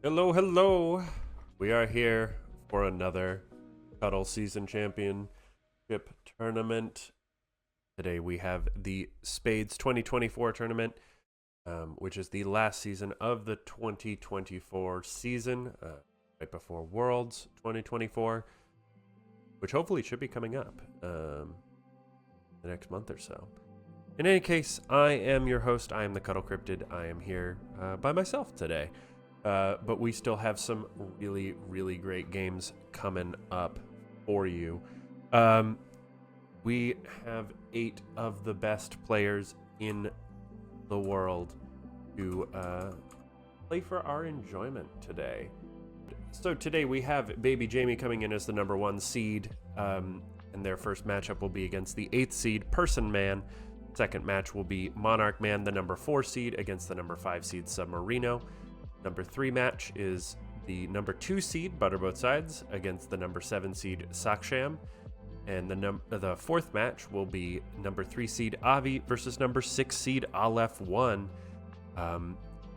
Hello, hello. We are here for another Cuttle Season Championship Tournament. Today we have the Spades 2024 tournament, which is the last season of the 2024 season, right before Worlds 2024, which hopefully should be coming up the next month or so. In any case, I am your host. I am the Cuttle Cryptid. I am here by myself today. But we still have some really, really great games coming up for you. We have 8 of the best players in the world to play for our enjoyment today. So today we have bbjme coming in as the number 1 seed, and their first matchup will be against the 8th seed, Personman. Second match will be MonarchMan, the number 4 seed, against the number 5 seed, Submarino. Number 3 match is the number 2 seed, ButterBothSides, against the number 7 seed, Saksham. And the fourth match will be number 3 seed, Avi, versus number 6 seed, Aleph1.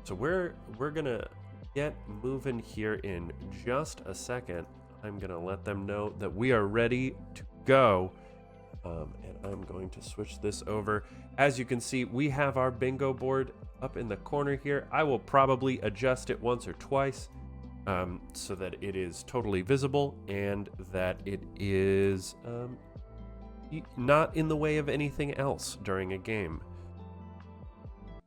So we're going to get moving here in just a second. I'm going to let them know that we are ready to go. And I'm going to switch this over. As you can see, we have our bingo board up in the corner here. I will probably adjust it once or twice so that it is totally visible and that it is not in the way of anything else during a game.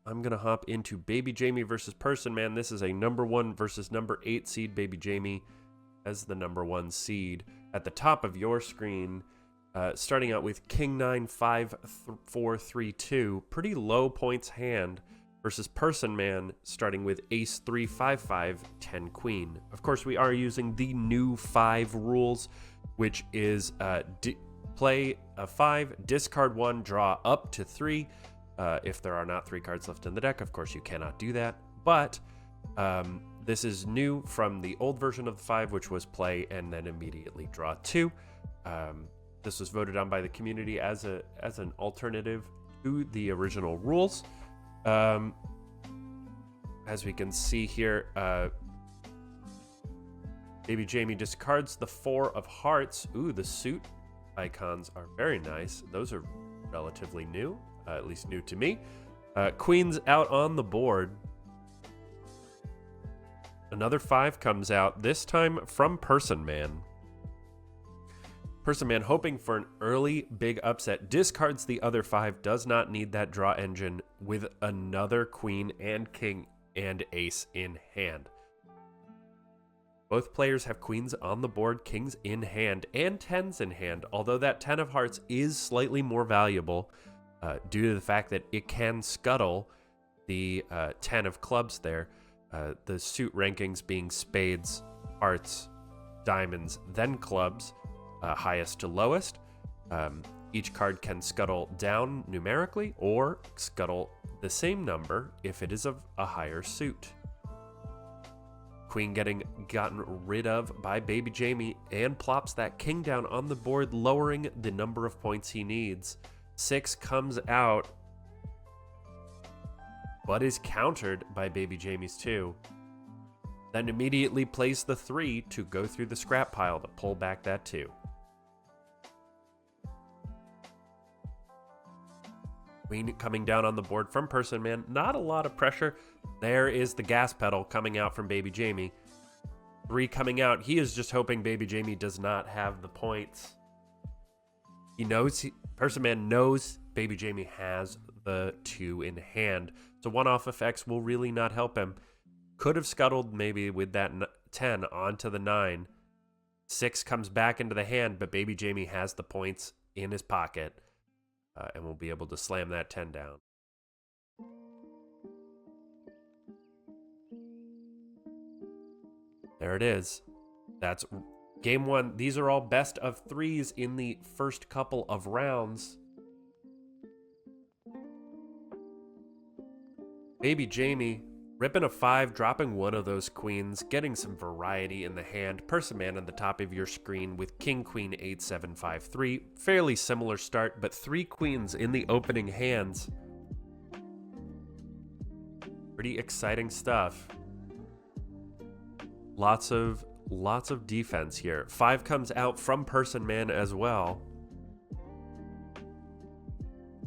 I'm going to hop into bbjme versus Personman. This is a number 1 versus number 8 seed, bbjme as the number 1 seed. At the top of your screen, starting out with King 9, 5, 4, 3, 2, pretty low points hand, versus Personman starting with Ace 3, 5, 5, 10 Queen. Of course, we are using the new 5 rules, which is play a 5, discard 1, draw up to 3. If there are not 3 cards left in the deck, of course, you cannot do that. But this is new from the old version of the 5, which was play and then immediately draw 2. This was voted on by the community as an alternative to the original rules. As we can see here, bbjme discards the 4 of hearts. Ooh, the suit icons are very nice. Those are relatively new, at least new to me. Queen's out on the board. Another 5 comes out, this time from Personman. Personman, hoping for an early big upset, discards the other 5, does not need that draw engine with another queen and king and ace in hand. Both players have queens on the board, kings in hand, and 10s in hand, although that 10 of hearts is slightly more valuable due to the fact that it can scuttle the 10 of clubs there. The suit rankings being spades, hearts, diamonds, then clubs. Highest to lowest. Each card can scuttle down numerically or scuttle the same number if it is of a higher suit. Queen getting gotten rid of by bbjme and plops that king down on the board, lowering the number of points he needs. 6 comes out, but is countered by bbjme's 2. Then immediately plays the 3 to go through the scrap pile to pull back that 2. Queen coming down on the board from Personman. Not a lot of pressure. There is the gas pedal coming out from bbjme. 3 coming out. He is just hoping bbjme does not have the points. Personman knows bbjme has the 2 in hand. So one-off effects will really not help him. Could have scuttled maybe with that 10 onto the 9. 6 comes back into the hand, but bbjme has the points in his pocket. And we'll be able to slam that 10 down. There it is. That's game 1. These are all best of 3s in the first couple of rounds. bbjme ripping a 5, dropping one of those queens, getting some variety in the hand. Personman on the top of your screen with king, queen, 8, 7, 5, 3. Fairly similar start, but 3 queens in the opening hands. Pretty exciting stuff. Lots of defense here. 5 comes out from Personman as well.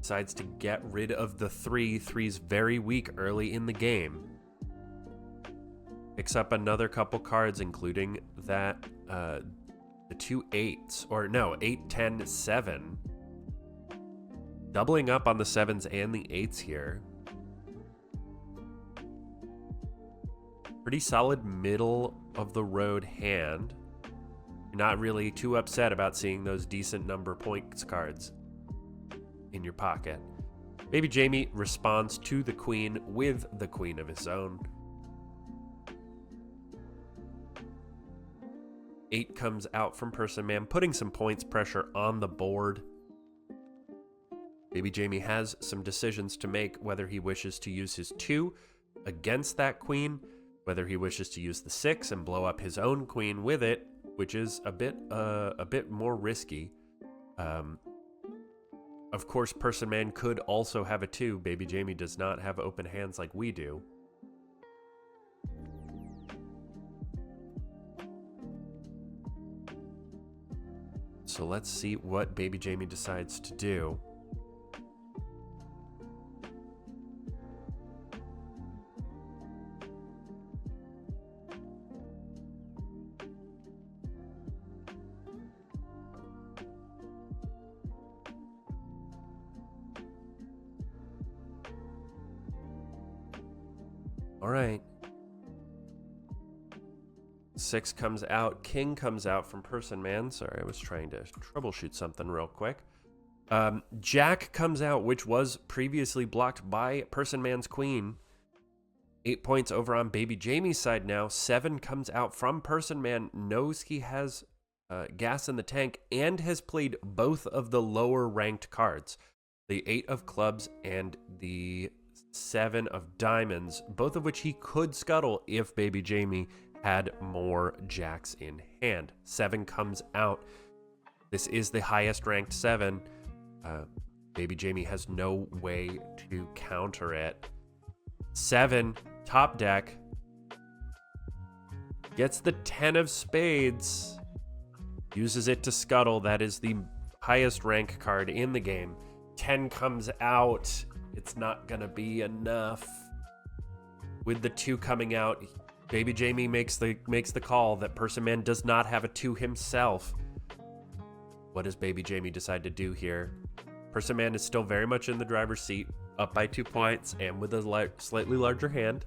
Decides to get rid of the 3. 3's very weak early in the game. Picks up another couple cards, including that the 2 8s, or no, 8, 10, 7. Doubling up on the 7s and the 8s here. Pretty solid middle of the road hand. You're not really too upset about seeing those decent number points cards in your pocket. bbjme responds to the queen with the queen of his own. 8 comes out from Personman, putting some points pressure on the board. bbjme has some decisions to make, whether he wishes to use his 2 against that queen, whether he wishes to use the 6 and blow up his own queen with it, which is a bit more risky. Of course, Personman could also have a 2. bbjme does not have open hands like we do. So let's see what bbjme decides to do. All right. 6 comes out. King comes out from Personman. Sorry, I was trying to troubleshoot something real quick. Jack comes out, which was previously blocked by Personman's queen. 8 points over on bbjme's side now. 7 comes out from Personman. Knows he has gas in the tank and has played both of the lower ranked cards. The 8 of clubs and the 7 of diamonds, both of which he could scuttle if bbjme had more jacks in hand. 7 comes out. This is the highest ranked 7. bbjme has no way to counter it. 7, top deck, gets the 10 of spades, uses it to scuttle. That is the highest rank card in the game. 10 comes out. It's not gonna be enough. With the 2 coming out, bbjme makes the call that Personman does not have a 2 himself. What does bbjme decide to do here? Personman is still very much in the driver's seat, up by 2 points and with a slightly larger hand.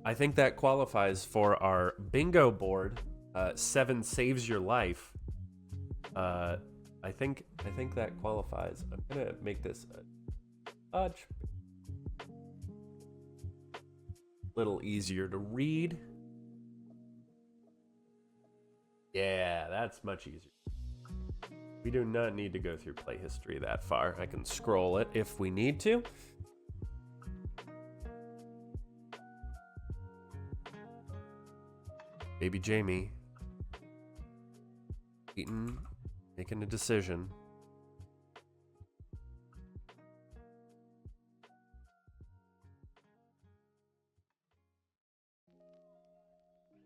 I think that qualifies for our bingo board. 7 saves your life. I think that qualifies. I'm gonna make this a little easier to read. Yeah, that's much easier. We do not need to go through play history that far. I can scroll it if we need to. bbjme Eaton making a decision.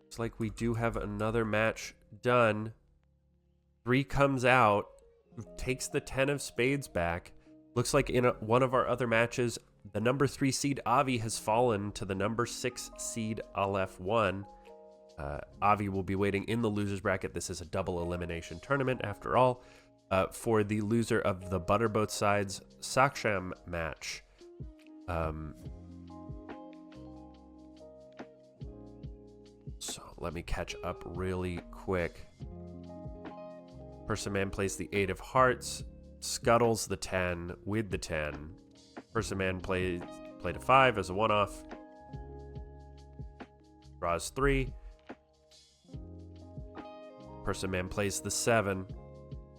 Looks like we do have another match done. 3 comes out, takes the 10 of spades back. Looks like in one of our other matches, the number 3 seed Avi has fallen to the number 6 seed Aleph 1. Avi will be waiting in the loser's bracket. This is a double elimination tournament after all, for the loser of the ButterBothSides saksham match. So let me catch up really quick. Personman plays the 8 of hearts, scuttles the 10 with the 10. Personman played a 5 as a one-off, draws 3. Personman plays the 7.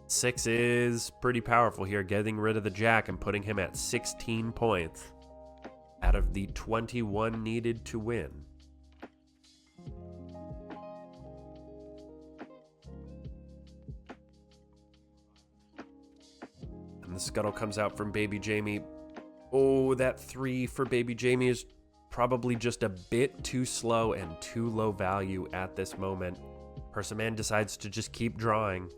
6 is pretty powerful here, getting rid of the jack and putting him at 16 points out of the 21 needed to win. And the scuttle comes out from bbjme. Oh, that 3 for bbjme is probably just a bit too slow and too low value at this moment. Personman decides to just keep drawing.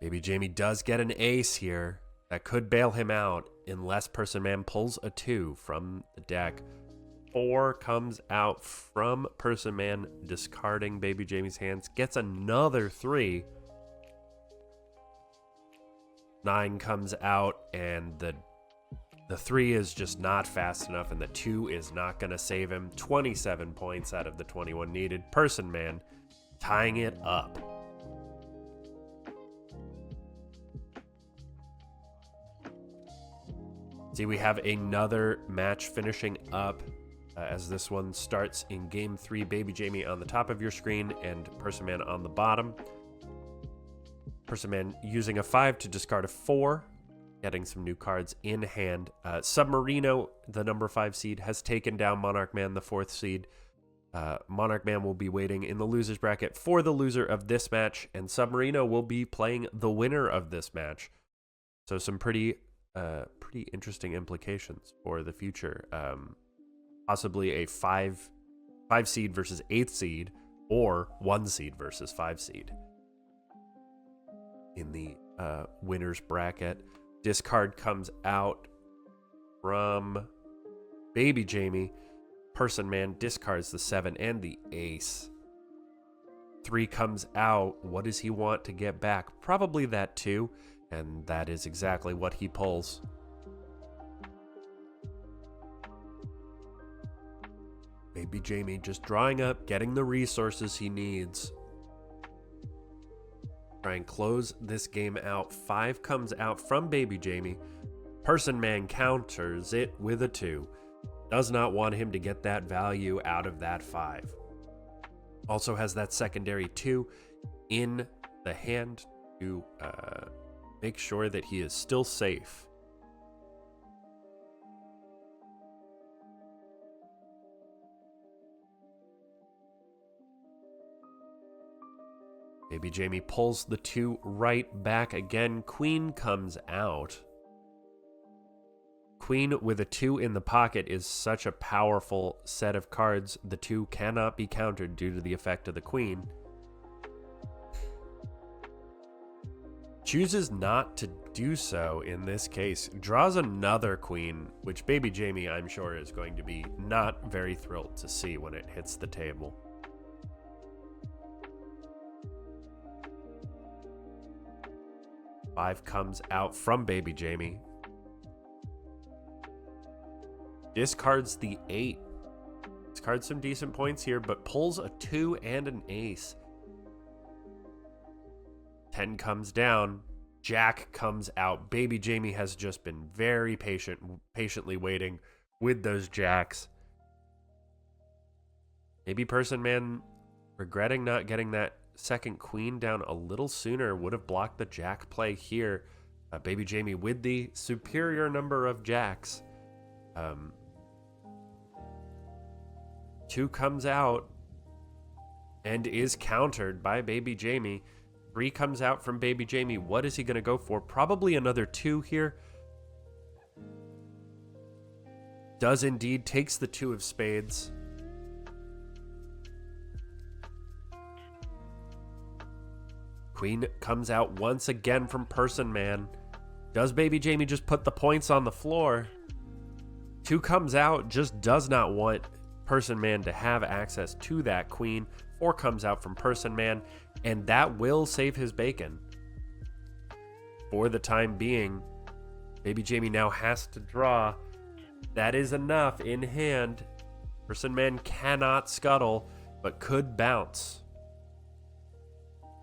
bbjme does get an ace here. That could bail him out unless Personman pulls a 2 from the deck. 4 comes out from Personman, discarding bbjme's hands. Gets another 3. 9 comes out, and the 3 is just not fast enough, and the 2 is not going to save him. 27 points out of the 21 needed. Personman tying it up. See, we have another match finishing up as this one starts in game 3. bbjme on the top of your screen and Personman on the bottom. Personman using a 5 to discard a 4, getting some new cards in hand. Submarino, the number 5 seed, has taken down MonarchMan, the 4th seed. MonarchMan will be waiting in the loser's bracket for the loser of this match, and Submarino will be playing the winner of this match. So some pretty interesting implications for the future. Possibly a 5 seed versus 8th seed, or 1 seed versus 5 seed in the winner's bracket. Discard comes out from bbjme. Personman discards the 7 and the ace. 3 comes out. What does he want to get back? Probably that 2. And that is exactly what he pulls. bbjme just drawing up, getting the resources he needs. Try and close this game out. 5 comes out from bbjme. Personman counters it with a 2. Does not want him to get that value out of that 5. Also has that secondary 2 in the hand to make sure that he is still safe. bbjme pulls the 2 right back again. Queen comes out. Queen with a 2 in the pocket is such a powerful set of cards. The 2 cannot be countered due to the effect of the queen. Chooses not to do so in this case. Draws another queen, which bbjme, I'm sure, is going to be not very thrilled to see when it hits the table. Five comes out from bbjme. Discards the 8. Discards some decent points here, but pulls a 2 and an ace. 10 comes down. Jack comes out. bbjme has just been very patiently waiting with those jacks. Maybe Personman, regretting not getting that second queen down a little sooner, would have blocked the jack play here. bbjme with the superior number of jacks. 2 comes out and is countered by bbjme. 3 comes out from bbjme. What is he going to go for? Probably another 2 here. Does indeed. Takes the 2 of spades. Queen comes out once again from Personman. Does bbjme just put the points on the floor? 2 comes out, just does not want Personman to have access to that queen. 4 comes out from Personman, and that will save his bacon. For the time being, bbjme now has to draw. That is enough in hand. Personman cannot scuttle, but could bounce.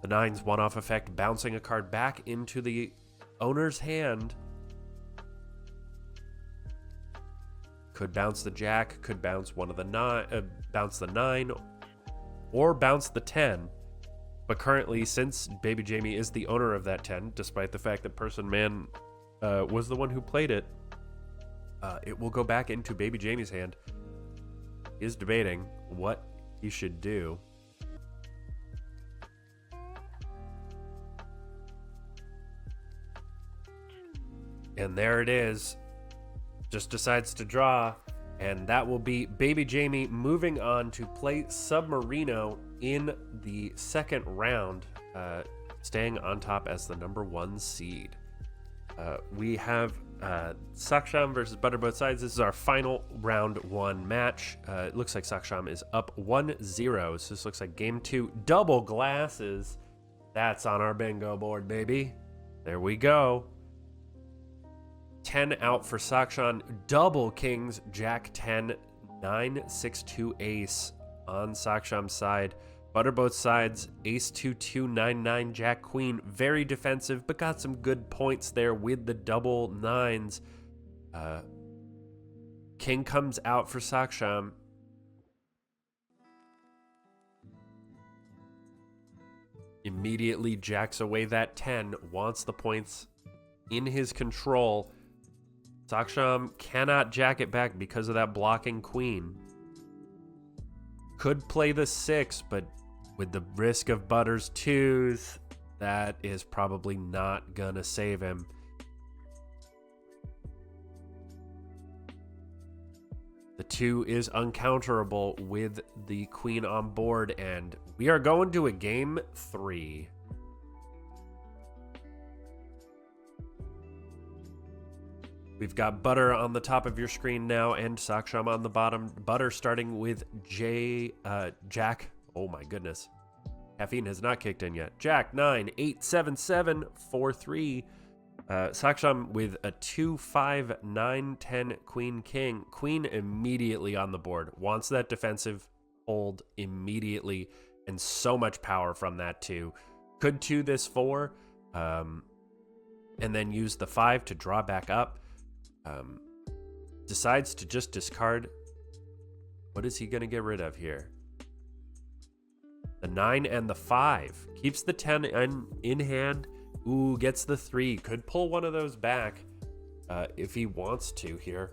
The 9's one-off effect, bouncing a card back into the owner's hand. Could bounce the jack, could bounce one of the bounce the 9, or bounce the 10. But currently, since bbjme is the owner of that 10, despite the fact that Personman was the one who played it, it will go back into bbjme's hand. He is debating what he should do. And there it is. Just decides to draw. And that will be bbjme moving on to play Submarino in the second round, staying on top as the number 1 seed. We have Saksham versus ButterBothSides. This is our final round 1 match. It looks like Saksham is up 1-0. So this looks like game 2. Double glasses. That's on our bingo board, baby. There we go. 10 out for Saksham. Double kings, jack 10, 9, 6, 2 ace on Saksham's side. ButterBothSides, ace 2, 2, 9, 9, jack queen. Very defensive, but got some good points there with the double nines. King comes out for Saksham. Immediately jacks away that 10, wants the points in his control. Saksham cannot jack it back because of that blocking queen. Could play the 6, but with the risk of Butter's 2s, that is probably not gonna save him. The 2 is uncounterable with the queen on board, and we are going to a game 3. We've got Butter on the top of your screen now and Saksham on the bottom. Butter starting with Jack. Oh my goodness. Caffeine has not kicked in yet. Jack 9, 8, 7, 7, 4, 3. Saksham with a 2, 5, 9, 10, queen, king. Queen immediately on the board. Wants that defensive hold immediately, and so much power from that 2. Could 2 this 4, and then use the 5 to draw back up. Decides to just discard. What is he going to get rid of here? The 9 and the 5. Keeps the 10 in hand. Ooh, gets the 3. Could pull one of those back if he wants to here.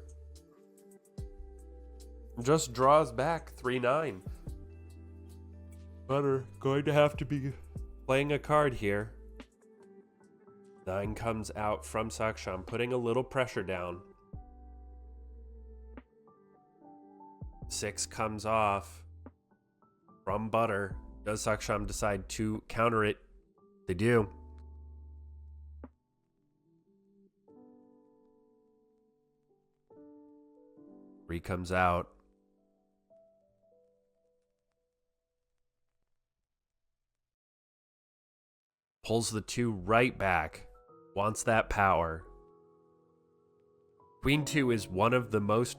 Just draws back 3-9. Butter going to have to be playing a card here. 9 comes out from Saksham, putting a little pressure down. 6 comes off from Butter. Does Saksham decide to counter it? They do. Three comes out. Pulls the 2 right back. Wants that power. Queen 2 is one of the most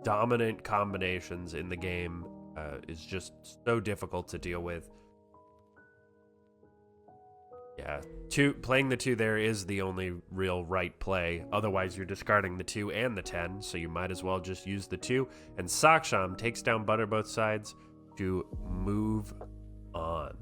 dominant combinations in the game. Is just so difficult to deal with. Yeah, playing the 2 there is the only real right play. Otherwise, you're discarding the 2 and the 10, so you might as well just use the 2. And Saksham takes down ButterBothSides to move on.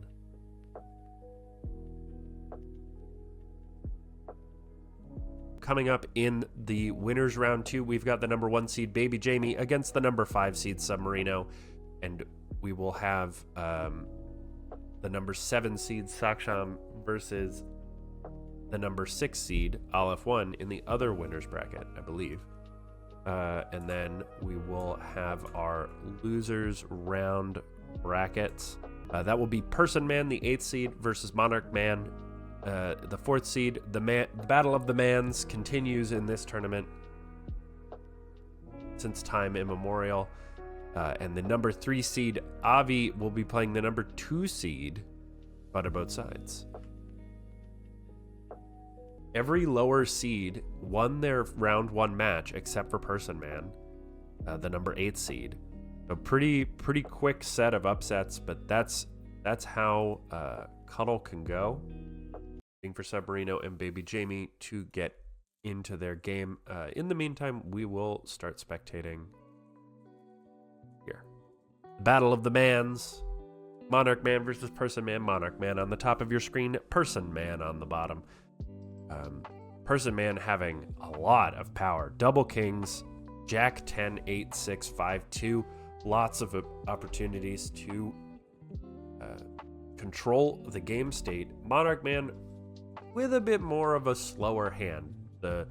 Coming up in the winners round 2, we've got the number 1 seed bbjme against the number 5 seed Submarino, and we will have the number 7 seed Saksham versus the number 6 seed Aleph1 in the other winners bracket, I believe. And then we will have our losers round brackets. That will be Personman, the 8th seed, versus MonarchMan, the 4th seed. The Battle of the Mans continues in this tournament since time immemorial. And the number 3 seed Avi will be playing the number 2 seed ButterBothSides. Every lower seed won their round 1 match except for Personman, the number 8 seed. A pretty quick set of upsets, but that's how Cuttle can go. Waiting for Submarino and bbjme to get into their game. In the meantime, we will start spectating here. Battle of the Mans. MonarchMan versus Personman. MonarchMan on the top of your screen. Personman on the bottom. Personman having a lot of power. Double kings. Jack 10, 8, 6, 5, 2. Lots of opportunities to control the game state. MonarchMan with a bit more of a slower hand. the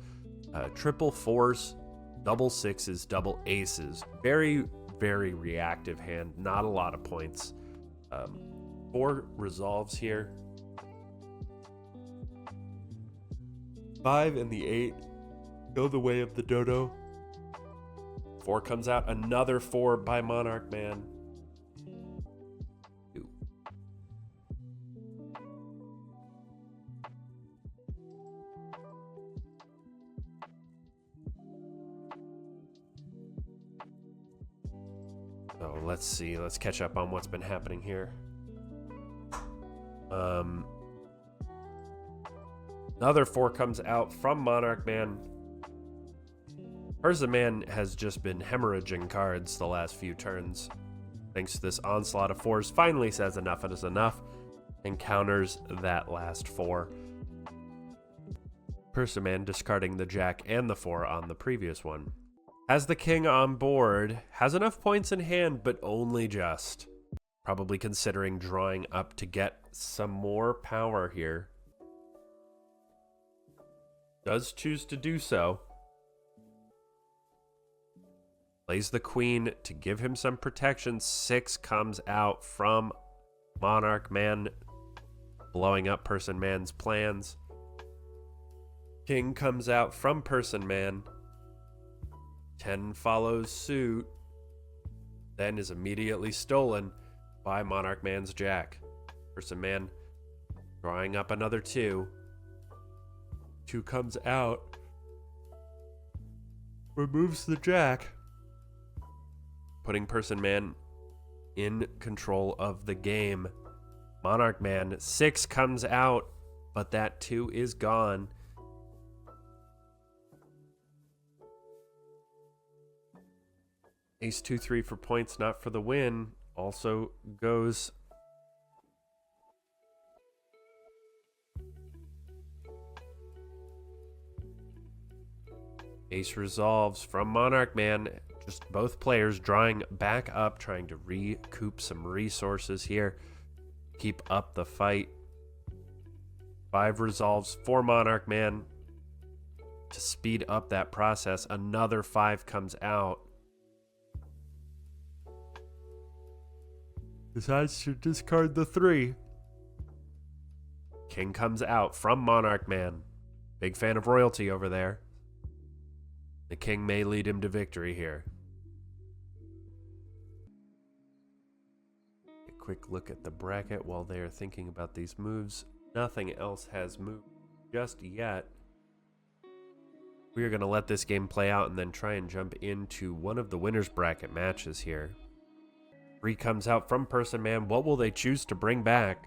triple fours, double sixes, double aces. Very, very reactive hand. Not a lot of points. 4 resolves here. 5 and the 8 go the way of the dodo. 4 comes out. Another 4 by MonarchMan. 2. So let's see. Let's catch up on what's been happening here. Another 4 comes out from MonarchMan. Personman has just been hemorrhaging cards the last few turns. Thanks to this onslaught of 4s, finally says enough is enough and counters that last 4. Personman discarding the jack and the 4 on the previous one. Has the king on board, has enough points in hand, but only just. Probably considering drawing up to get some more power here. Does choose to do so. Plays the queen to give him some protection. 6 comes out from MonarchMan, blowing up Personman's plans. King comes out from Personman. 10 follows suit. Then is immediately stolen by MonarchMan's jack. Personman drawing up another 2. 2 comes out. Removes the jack. Putting Personman in control of the game. MonarchMan, 6 comes out, but that 2 is gone. Ace 2-3 for points, not for the win. Also goes. Ace resolves from MonarchMan. Just both players drawing back up, trying to recoup some resources here. Keep up the fight. 5 resolves for MonarchMan to speed up that process. Another 5 comes out. Decides to discard the 3. King comes out from MonarchMan. Big fan of royalty over there. The king may lead him to victory here. A quick look at the bracket while they are thinking about these moves. Nothing else has moved just yet. We are going to let this game play out and then try and jump into one of the winner's bracket matches here. 3 comes out from Personman. What will they choose to bring back?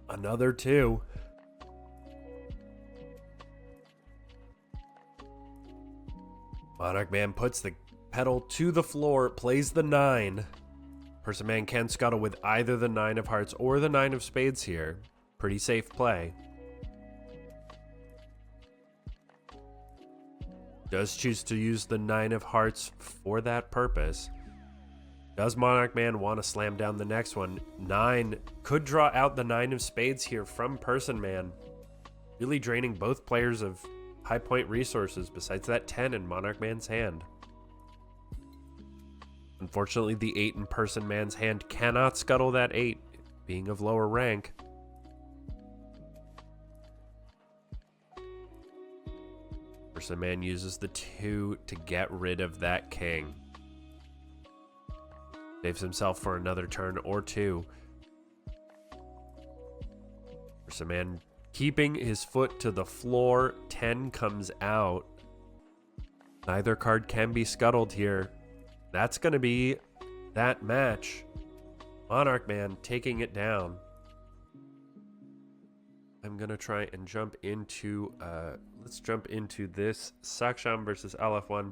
Another 2. MonarchMan puts the pedal to the floor, plays the 9. Personman can scuttle with either the 9 of hearts or the 9 of spades here. Pretty safe play. Does choose to use the 9 of hearts for that purpose. Does MonarchMan want to slam down the next one? 9 could draw out the 9 of spades here from Personman. Really draining both players of high point resources besides that 10 in MonarchMan's hand. Unfortunately, the 8 in Personman's hand cannot scuttle that 8, being of lower rank. Personman uses the 2 to get rid of that king. Saves himself for another turn or 2. Personman keeping his foot to the floor. 10 comes out. Neither card can be scuttled here. That's going to be that match. MonarchMan taking it down. I'm going to try and jump into, let's jump into this Saksham versus LF1.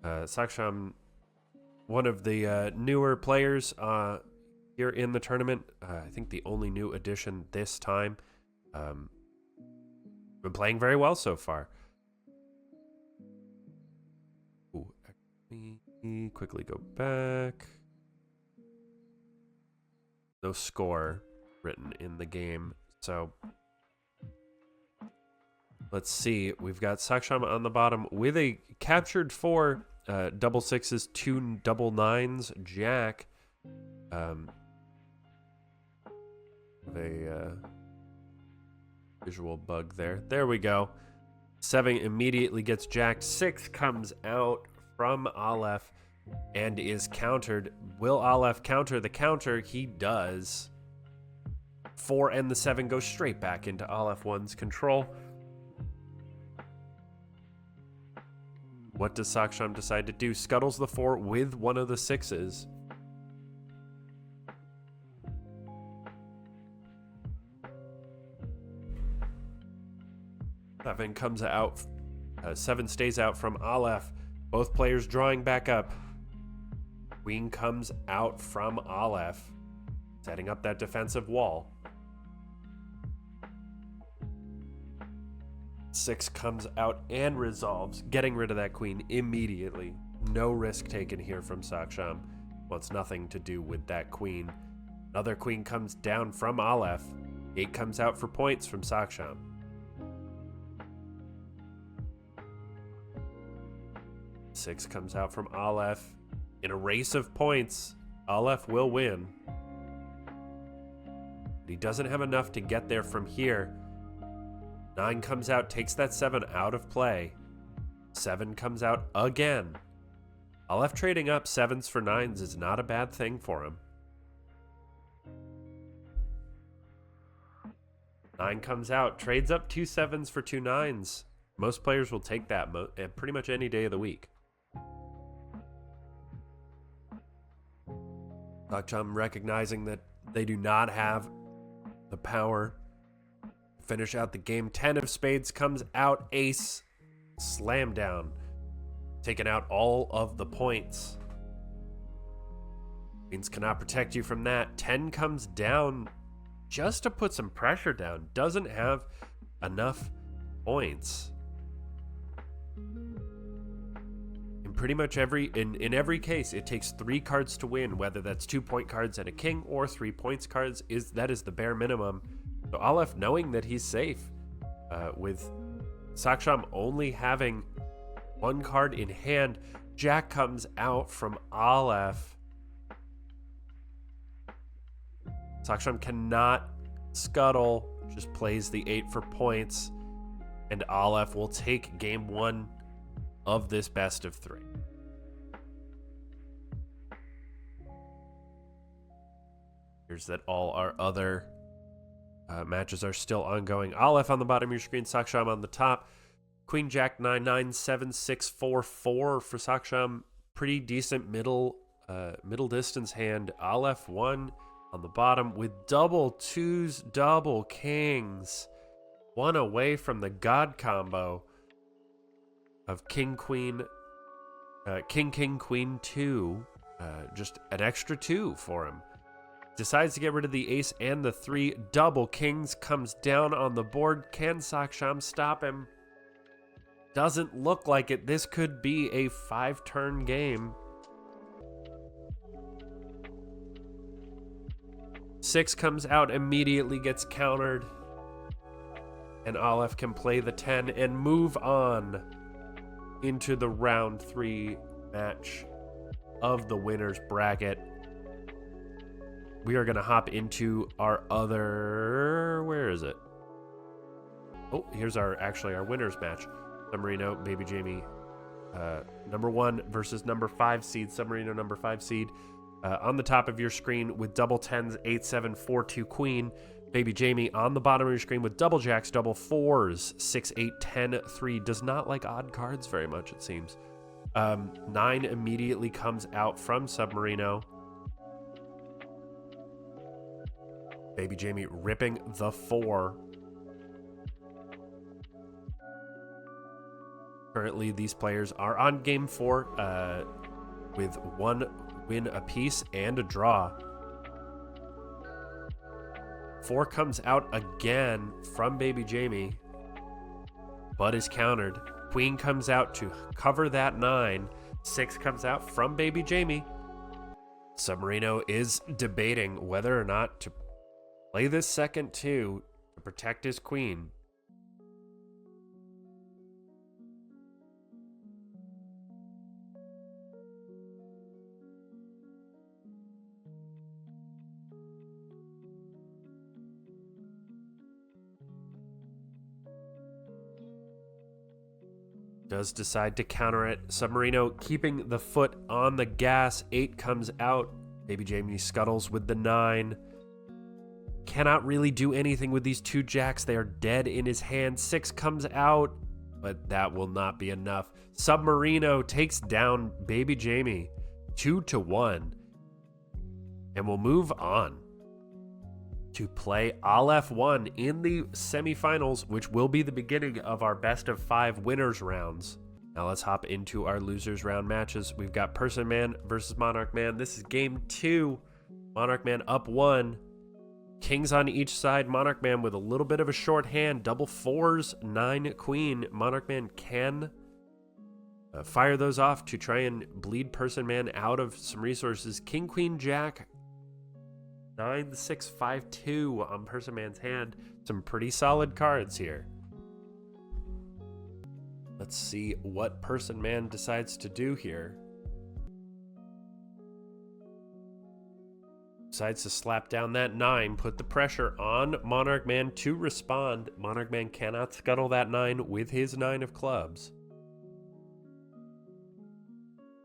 Saksham, one of the newer players here in the tournament. I think the only new addition this time. Been playing very well so far. Ooh, let me quickly go back. No score written in the game, so Let's see. We've got saksham on the bottom with a captured 4, double 6s, 2 double 9s, jack. Visual bug there. There we go. 7 immediately gets jacked. 6 comes out from Aleph and is countered. Will Aleph counter the counter? He does. 4 and the 7 go straight back into Aleph 1's control. What does saksham decide to do? Scuttles the 4 with one of the 6s. Seven comes out. 7 stays out from Aleph. Both players drawing back up. Queen comes out from Aleph, setting up that defensive wall. 6 comes out and resolves, getting rid of that queen immediately. No risk taken here from saksham. Wants nothing to do with that queen. Another queen comes down from Aleph. 8 comes out for points from saksham. 6 comes out from Aleph. In a race of points, Aleph will win. But he doesn't have enough to get there from here. 9 comes out, takes that 7 out of play. 7 comes out again. Aleph trading up 7s for 9s is not a bad thing for him. 9 comes out, trades up 2 7s for 2 9s. Most players will take that pretty much any day of the week. saksham recognizing that they do not have the power to finish out the game. 10 of spades comes out, ace, slam down, taking out all of the points. Queens cannot protect you from that. 10 comes down just to put some pressure down. Doesn't have enough points. Pretty much in every case, it takes 3 cards to win, whether that's 2-point cards and a king or 3 points cards. That is the bare minimum. So Aleph, knowing that he's safe, with saksham only having 1 card in hand, jack comes out from Aleph. saksham cannot scuttle, just plays the 8 for points, and Aleph will take game 1 of this best of 3. Here's that all our other matches are still ongoing. Aleph on the bottom of your screen, saksham on the top. Queen Jack 9 9 7 6 4 4 for saksham. Pretty decent middle distance hand. Aleph 1 on the bottom with double 2s, double kings. 1 away from the god combo of king queen queen 2. Just an extra 2 for him. Decides to get rid of the ace and the 3. Double kings comes down on the board. Can saksham stop him? Doesn't look like it. This could be a 5-turn game. 6 comes out, immediately gets countered. And Aleph can play the 10 and move on into the round 3 match of the winner's bracket. We are going to hop into our other... Where is it? Oh, here's our winner's match. Submarino, bbjme, number 1 versus number 5 seed. Submarino, number 5 seed. On the top of your screen with double 10s, 8, 7, 4, 2, queen. bbjme on the bottom of your screen with double jacks, double 4s, 6, 8, 10, 3. Does not like odd cards very much, it seems. 9 immediately comes out from Submarino. bbjme ripping the 4. Currently, these players are on game 4 with 1 win apiece and a draw. 4 comes out again from bbjme, but is countered. Queen comes out to cover that 9. 6 comes out from bbjme. Submarino is debating whether or not to play this second 2 to protect his queen. does decide to counter it. Submarino keeping the foot on the gas. 8 comes out. bbjme scuttles with the 9. Cannot really do anything with these 2 jacks. They are dead in his hand. 6 comes out, but that will not be enough. Submarino takes down bbjme 2-1, and we'll move on to play Aleph 1 in the semifinals, which will be the beginning of our best of 5 winners rounds. Now let's hop into our losers round matches. We've got Personman versus MonarchMan. This is game 2. MonarchMan up 1. Kings on each side. MonarchMan with a little bit of a short hand. Double 4s, 9 queen. MonarchMan can fire those off to try and bleed Personman out of some resources. King, queen, jack. 9, 6, 5, 2 on Personman's hand. Some pretty solid cards here. Let's see what Personman decides to do here. Decides to slap down that 9, put the pressure on MonarchMan to respond. MonarchMan cannot scuttle that 9 with his 9 of clubs.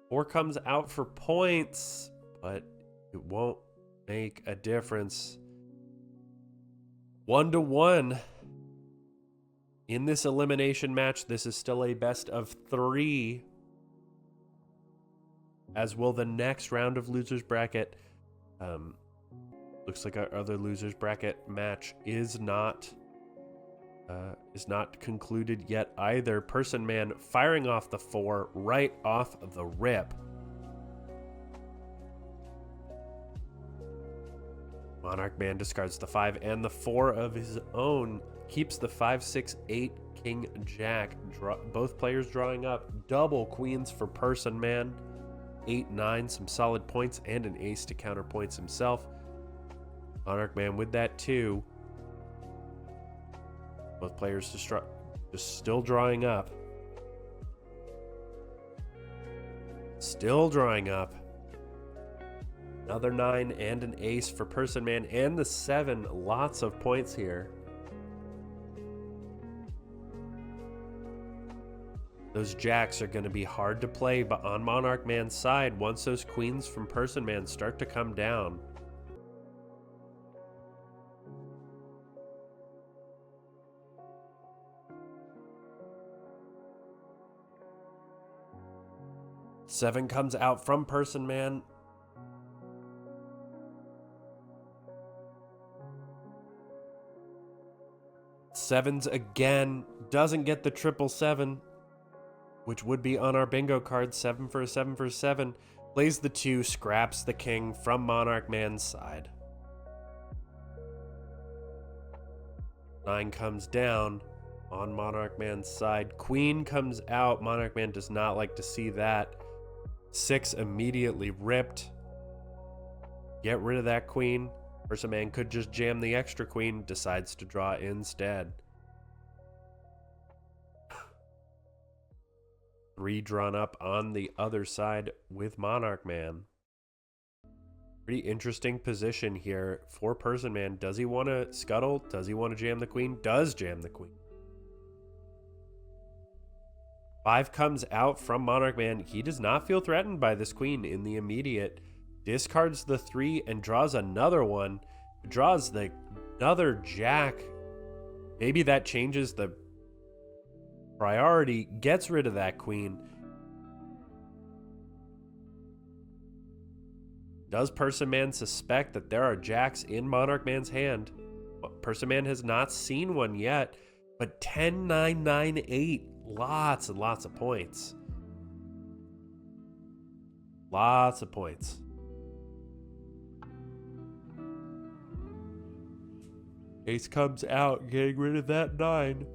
4 comes out for points, but it won't make a difference. 1-1 in this elimination match. This is still a best of 3, as will the next round of losers bracket. Looks like our other losers bracket match is not concluded yet either. Personman firing off the 4 right off the rip. MonarchMan discards the 5 and the 4 of his own. Keeps the 5, 6, 8 king jack. Both players drawing up. Double queens for Personman. 8, 9, some solid points, and an ace to counter points himself. MonarchMan with that 2. Both players just still drawing up. Still drawing up. Another 9 and an ace for Personman, and the 7. Lots of points here. Those jacks are going to be hard to play, but on MonarchMan's side, once those queens from Personman start to come down. Seven comes out from Personman. Sevens again. Doesn't get the 777. Which would be on our bingo card. 7 for a 7 for a 7. Plays the 2, scraps the king from MonarchMan's side. 9 comes down on MonarchMan's side. Queen comes out. MonarchMan does not like to see that. 6 immediately ripped. Get rid of that queen. Personman could just jam the extra queen. Decides to draw instead. 3 drawn up on the other side with MonarchMan. Pretty interesting position here for Personman. Does he want to scuttle? Does he want to jam the queen? Does jam the queen. 5 comes out from MonarchMan. He does not feel threatened by this queen in the immediate. Discards the 3 and draws another one. Draws another jack. Maybe that changes the priority. Gets rid of that queen. Does Personman suspect that there are jacks in MonarchMan's hand? Personman has not seen one yet, but 10, 9, 9, 8. Lots and lots of points. Lots of points. Ace comes out, getting rid of that 9.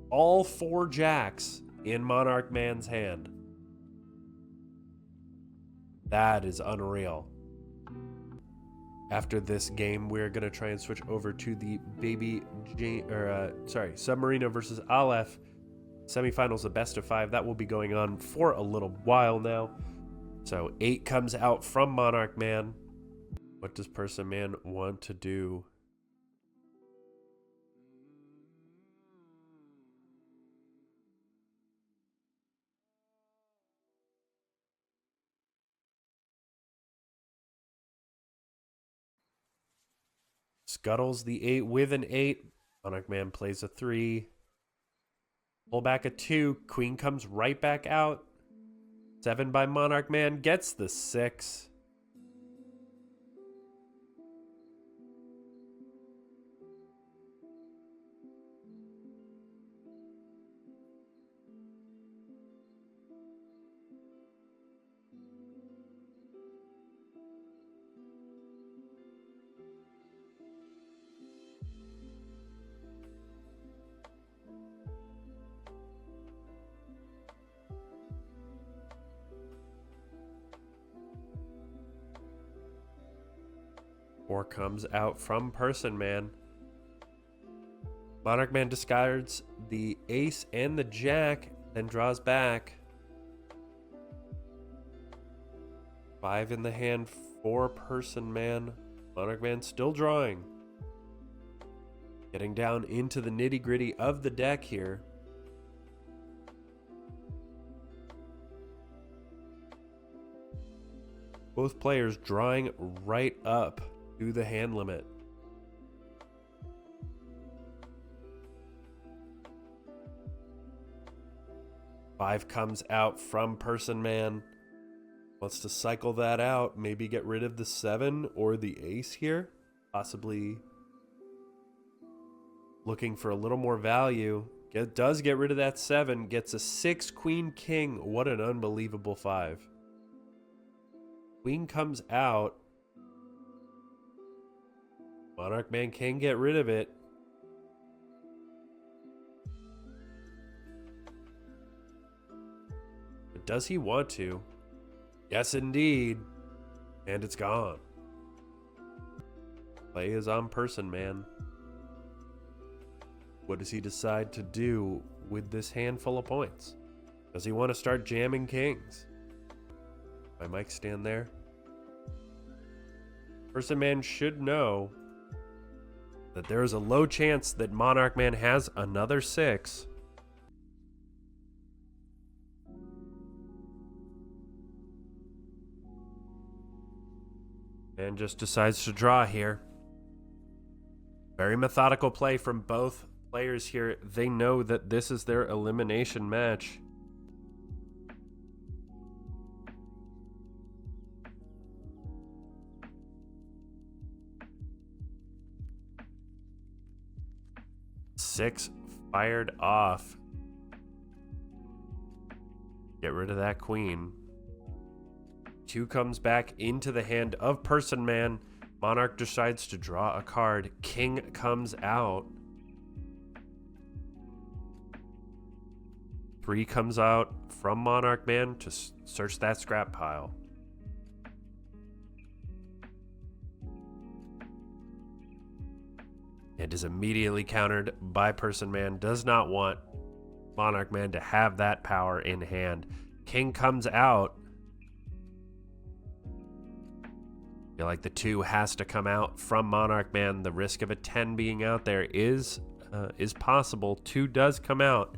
All 4 jacks in MonarchMan's hand. That is unreal. After this game, we're going to try and switch over to the Submarino versus Aleph semifinals, the best of 5. That will be going on for a little while now. So 8 comes out from MonarchMan. What does Personman want to do? scuttles the 8 with an 8. MonarchMan plays a 3. Pull back a 2. Queen comes right back out. 7 by MonarchMan gets the 6. Four comes out from Personman. MonarchMan discards the ace and the jack, then draws back. 5 in the hand for Personman. MonarchMan still drawing. Getting down into the nitty-gritty of the deck here. Both players drawing right up to the hand limit. Five comes out from Personman. Wants to cycle that out. Maybe get rid of the 7 or the ace here. Possibly looking for a little more value. Does get rid of that 7. Gets a 6 queen king. What an unbelievable 5. Queen comes out. MonarchMan can get rid of it. But does he want to? Yes, indeed. And it's gone. Play is on Personman. What does he decide to do with this handful of points? Does he want to start jamming kings? My mic stand there. Personman should know that there is a low chance that MonarchMan has another 6. And just decides to draw here. Very methodical play from both players here. They know that this is their elimination match. Six fired off. Get rid of that queen. 2 comes back into the hand of Personman. Monarch decides to draw a card. King comes out. 3 comes out from MonarchMan to search that scrap pile. It is immediately countered by Personman. Does not want MonarchMan to have that power in hand. King comes out. Feel like the 2 has to come out from MonarchMan. The risk of a 10 being out there is possible. 2 does come out.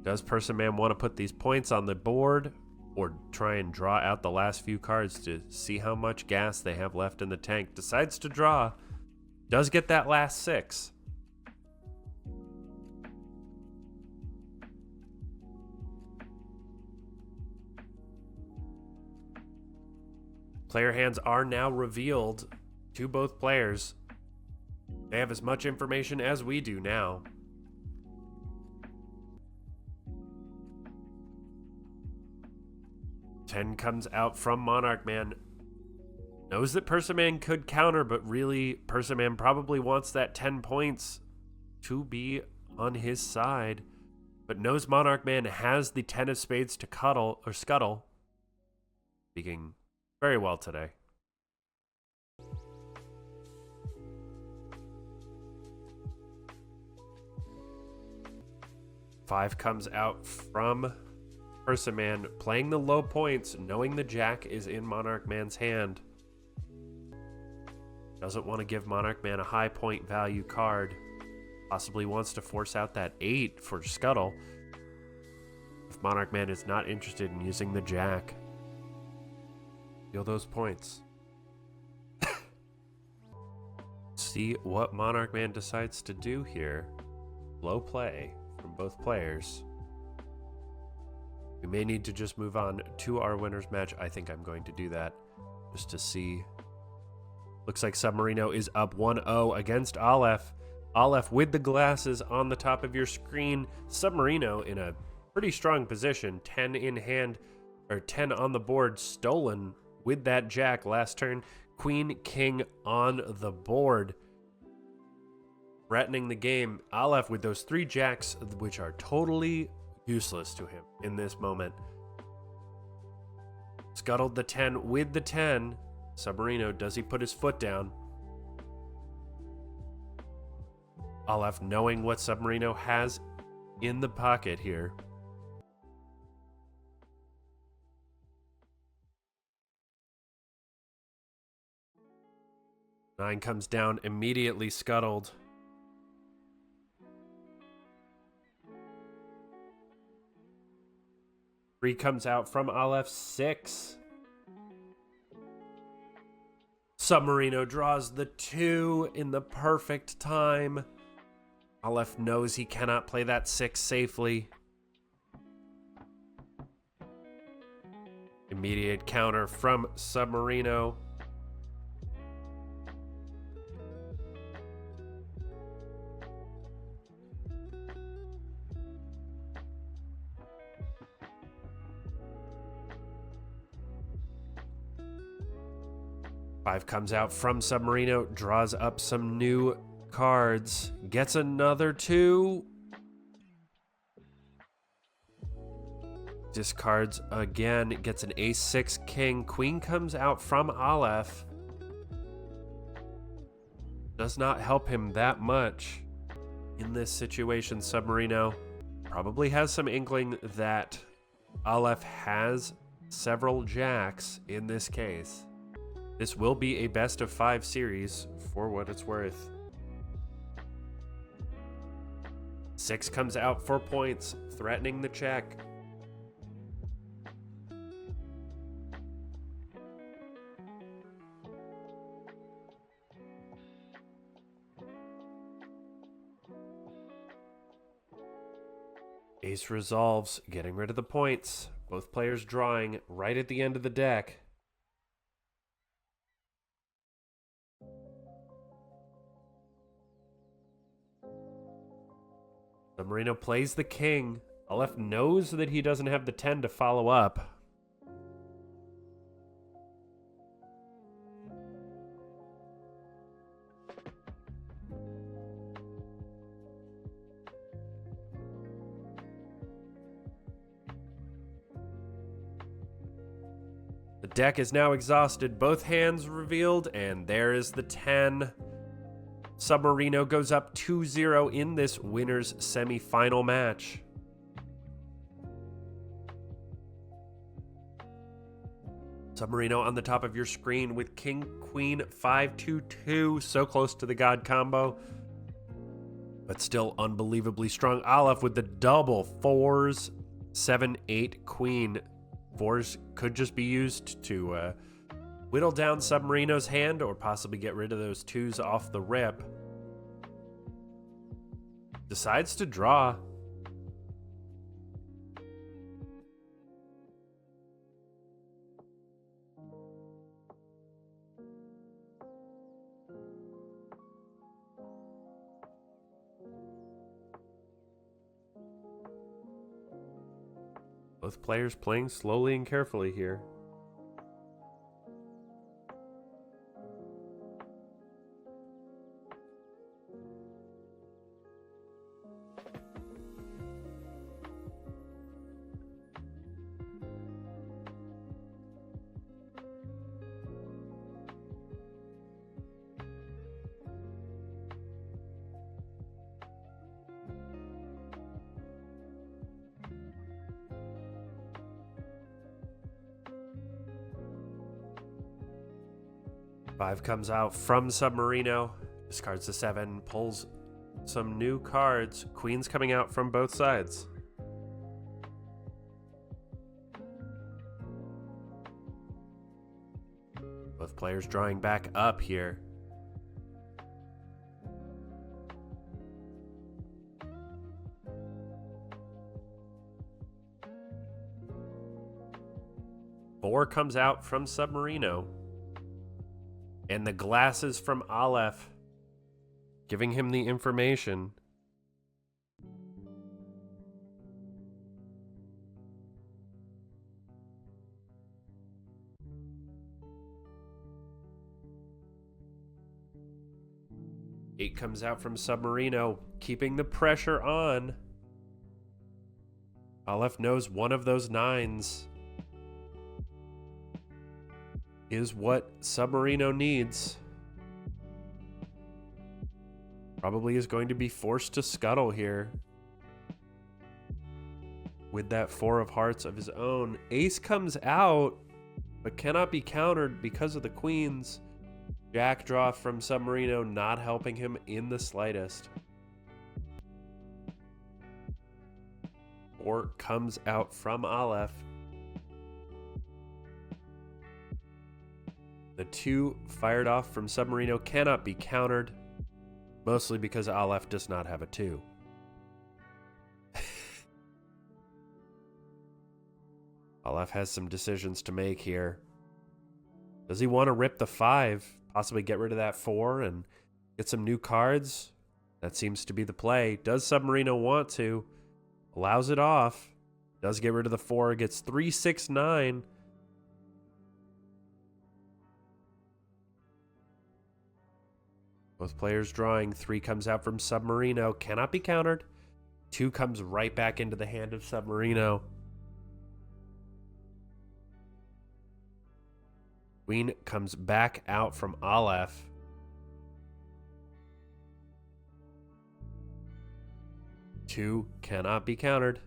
Does Personman want to put these points on the board or try and draw out the last few cards to see how much gas they have left in the tank? Decides to draw. Does get that last 6. Player hands are now revealed to both players. They have as much information as we do now. Ten comes out from MonarchMan. Knows that Personman could counter, but really, Personman probably wants that 10 points to be on his side. But knows MonarchMan has the 10 of spades to cuddle or scuttle. Speaking very well today. Five comes out from Personman, playing the low points, knowing the jack is in MonarchMan's hand. Doesn't want to give MonarchMan a high point value card. Possibly wants to force out that 8 for scuttle if MonarchMan is not interested in using the jack. Feel those points. see what MonarchMan decides to do here. Low play from both players. We may need to just move on to our winner's match. I think I'm going to do that just to see. Looks like Submarino is up 1-0 against Aleph. Aleph with the glasses on the top of your screen. Submarino in a pretty strong position. 10 in hand, or 10 on the board, stolen with that jack last turn. Queen, king on the board. Threatening the game. Aleph with those 3 jacks, which are totally useless to him in this moment. Scuttled the 10 with the 10. Submarino, does he put his foot down? Aleph knowing what Submarino has in the pocket here. Nine comes down, immediately scuttled. Three comes out from Aleph. 6. Submarino draws the 2 in the perfect time. Aleph knows he cannot play that 6 safely. Immediate counter from Submarino. Five comes out from Submarino, draws up some new cards, gets another 2. Discards again, gets an ace-6 king. Queen comes out from Aleph. Does not help him that much in this situation. Submarino probably has some inkling that Aleph has several jacks in this case. This will be a best of 5 series for what it's worth. 6 comes out for points, threatening the check. Ace resolves, getting rid of the points. Both players drawing right at the end of the deck. Submarino plays the king. Aleph knows that he doesn't have the 10 to follow up. The deck is now exhausted. Both hands revealed, and there is the 10. Submarino goes up 2-0 in this winner's semi-final match. Submarino on the top of your screen with King, Queen, 5-2-2. So close to the God combo, but still unbelievably strong. Aleph with the double 4s, 7-8 Queen. 4s could just be used to whittle down Submarino's hand or possibly get rid of those 2s off the rip. Decides to draw. Both players playing slowly and carefully here. Five comes out from Submarino, discards the 7, pulls some new cards. Queen's coming out from both sides. Both players drawing back up here. 4 comes out from Submarino. And the glasses from Aleph, giving him the information. Eight comes out from Submarino, keeping the pressure on. Aleph knows one of those 9s is what Submarino needs. Probably is going to be forced to scuttle here with that 4 of hearts of his own. Ace comes out, but cannot be countered because of the queens. Jack draw from Submarino, not helping him in the slightest. 4 comes out from Aleph. The 2 fired off from Submarino cannot be countered, mostly because Aleph does not have a 2. Aleph has some decisions to make here. Does he want to rip the 5, possibly get rid of that 4 and get some new cards? That seems to be the play. Does Submarino want to? Allows it off. Does get rid of the 4, gets 3, 6, 9. Both players drawing. 3 comes out from Submarino. Cannot be countered. 2 comes right back into the hand of Submarino. Queen comes back out from Aleph. 2 cannot be countered.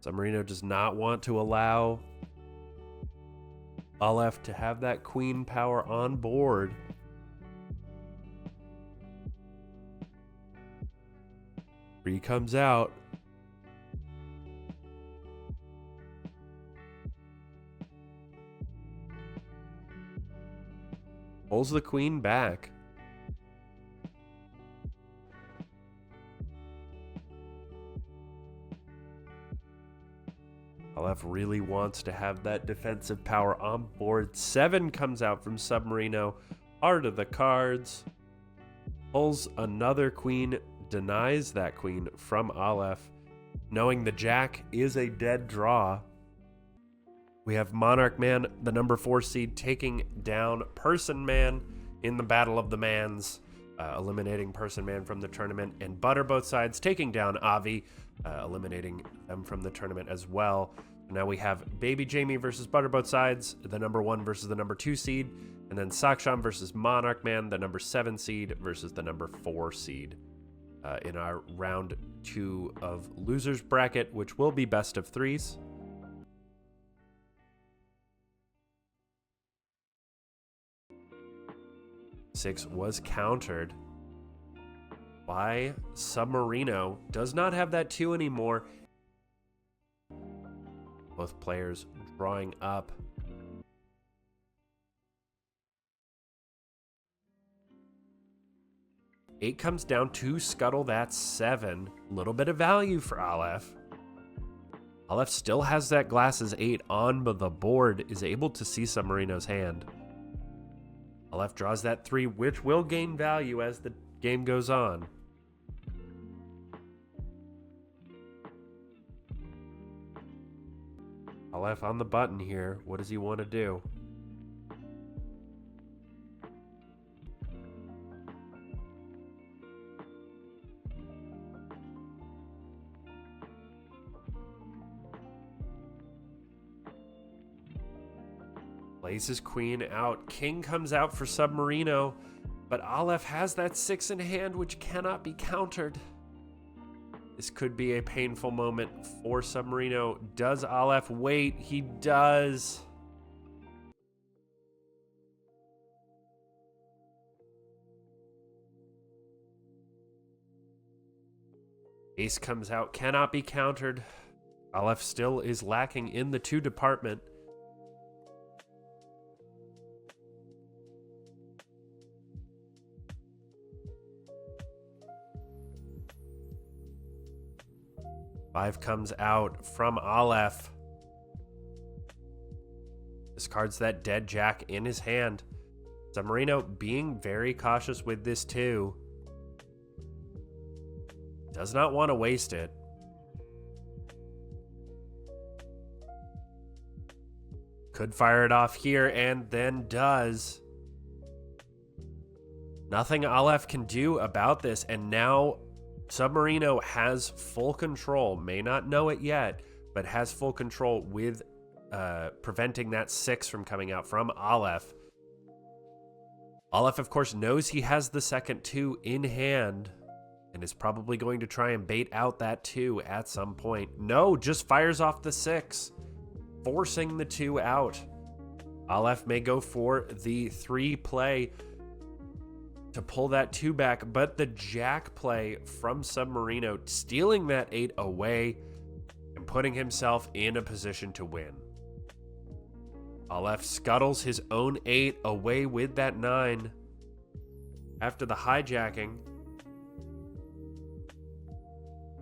Submarino does not want to allow Aleph to have that queen power on board. Three comes out. Pulls the queen back. Aleph really wants to have that defensive power on board. 7 comes out from Submarino. Art of the cards. Pulls another queen. Denies that queen from Aleph. Knowing the jack is a dead draw. We have MonarchMan, the number 4 seed, taking down Personman in the Battle of the Mans, eliminating Personman from the tournament, and ButterBothSides taking down Avi, eliminating them from the tournament as well. Now we have bbjme versus ButterBothSides, the number 1 versus the number 2 seed, and then Saksham versus MonarchMan, the number 7 seed versus the number 4 seed in our round 2 of losers bracket, which will be best of 3s. Six was countered by Submarino. Does not have that 2 anymore. Both players drawing up. Eight comes down to scuttle that 7. Little bit of value for Aleph. Aleph still has that glasses 8 on the board, is able to see Submarino's hand. Aleph draws that 3, which will gain value as the game goes on. Aleph on the button here. What does he want to do? Plays his queen out. King comes out for Submarino, but Aleph has that 6 in hand, which cannot be countered. This could be a painful moment for Submarino. Does Aleph wait? He does. Ace comes out, cannot be countered. Aleph still is lacking in the 2 department. Five comes out from Aleph. Discards that dead jack in his hand. Submarino being very cautious with this too. Does not want to waste it. Could fire it off here and then does. Nothing Aleph can do about this, and now Submarino has full control. May not know it yet, but has full control with preventing that 6 from coming out from Aleph. Aleph, of course, knows he has the second 2 in hand and is probably going to try and bait out that 2 at some point. No, just fires off the 6, forcing the 2 out. Aleph may go for the 3 play to pull that 2 back, but the jack play from Submarino, stealing that 8 away and putting himself in a position to win. Aleph scuttles his own 8 away with that 9. After the hijacking,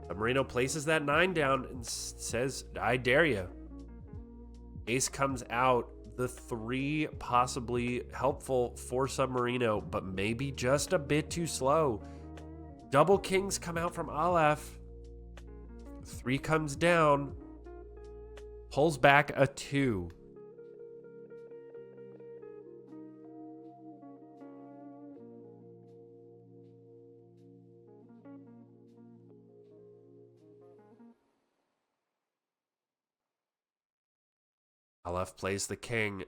Submarino places that 9 down and says, I dare you. Ace comes out. The 3 possibly helpful for Submarino, but maybe just a bit too slow. Double kings come out from Aleph. 3 comes down. Pulls back a 2. Aleph plays the king.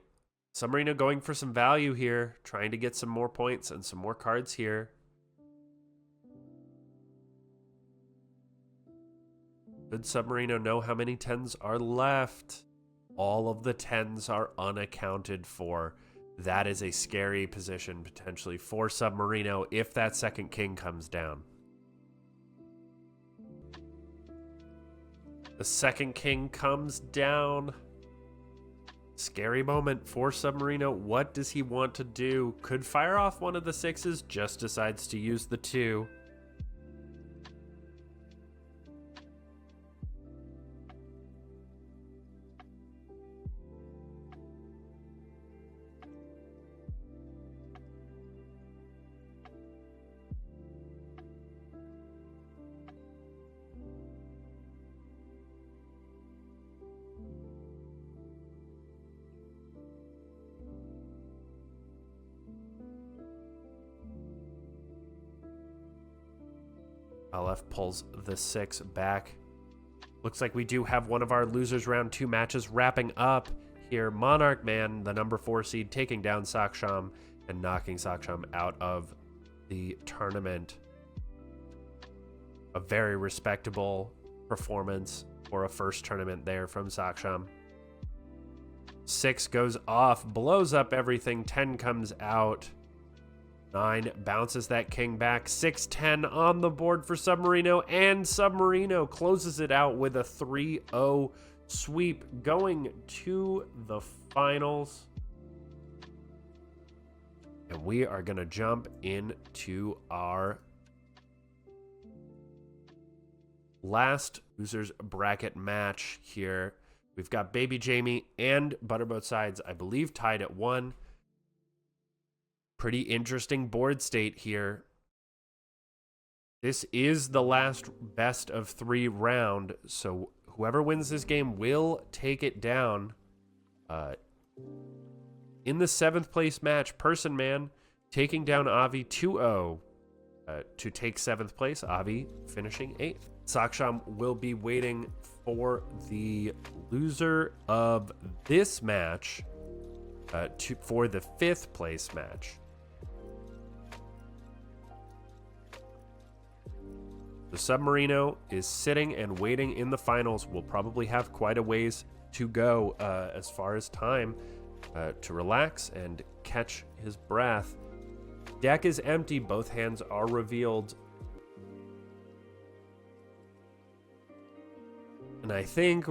Submarino going for some value here, trying to get some more points and some more cards here. Should Submarino know how many 10s are left? All of the 10s are unaccounted for. That is a scary position potentially for Submarino if that second king comes down. The second king comes down. Scary moment for Submarino. What does he want to do? Could fire off one of the 6s, just decides to use the 2. Aleph pulls the 6 back. Looks like we do have one of our losers round 2 matches wrapping up here. MonarchMan, the number 4 seed, taking down Saksham and knocking Saksham out of the tournament. A very respectable performance for a first tournament there from Saksham. 6 goes off, blows up everything. 10 comes out. 9 bounces that king back. 6-10 on the board for Submarino, and Submarino closes it out with a 3-0 sweep, going to the finals. And we are going to jump into our last losers bracket match here. We've got bbjme and ButterBothSides, I believe, tied at 1. Pretty interesting board state here. This is the last best of 3 round, so whoever wins this game will take it down. In the 7th place match, Personman taking down Avi 2-0 to take 7th place. Avi finishing 8th. Saksham will be waiting for the loser of this match for the 5th place match. The Submarino is sitting and waiting in the finals. Will probably have quite a ways to go as far as time to relax and catch his breath. Deck is empty. Both hands are revealed. And I think,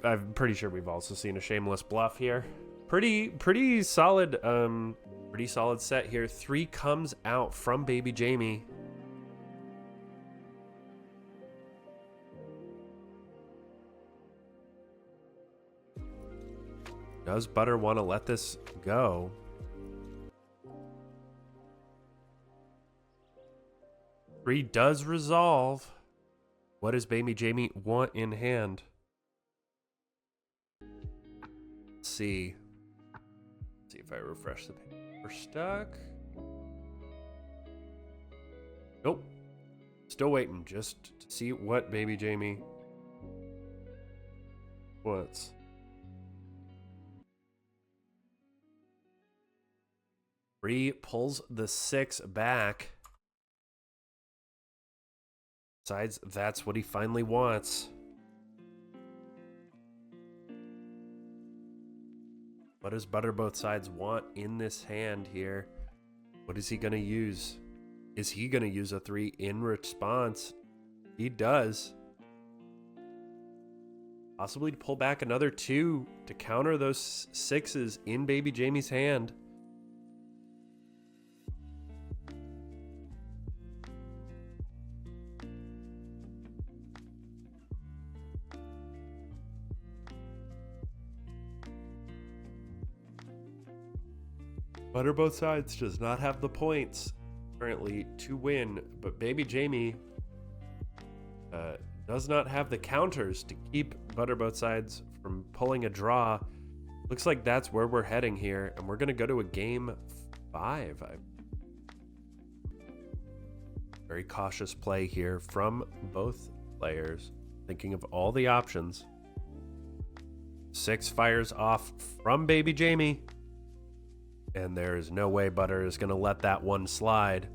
I'm pretty sure we've also seen a shameless bluff here. Pretty solid set here. 3 comes out from bbjme. Does Butter want to let this go? Three does resolve. What does bbjme want in hand? Let's see. Let's see if I refresh the page. We're stuck. Nope. Still waiting just to see what bbjme wants. Three pulls the 6 back. Sides, that's what he finally wants. What does ButterBothSides want in this hand here? What is he going to use? Is he going to use a 3 in response? He does. Possibly to pull back another 2 to counter those 6s in bbjme's hand. ButterBothSides does not have the points currently to win, but bbjme does not have the counters to keep ButterBothSides from pulling a draw. Looks like that's where we're heading here, and we're going to go to a game 5. Very cautious play here from both players, thinking of all the options. 6 fires off from bbjme. And there is no way Butter is going to let that one slide.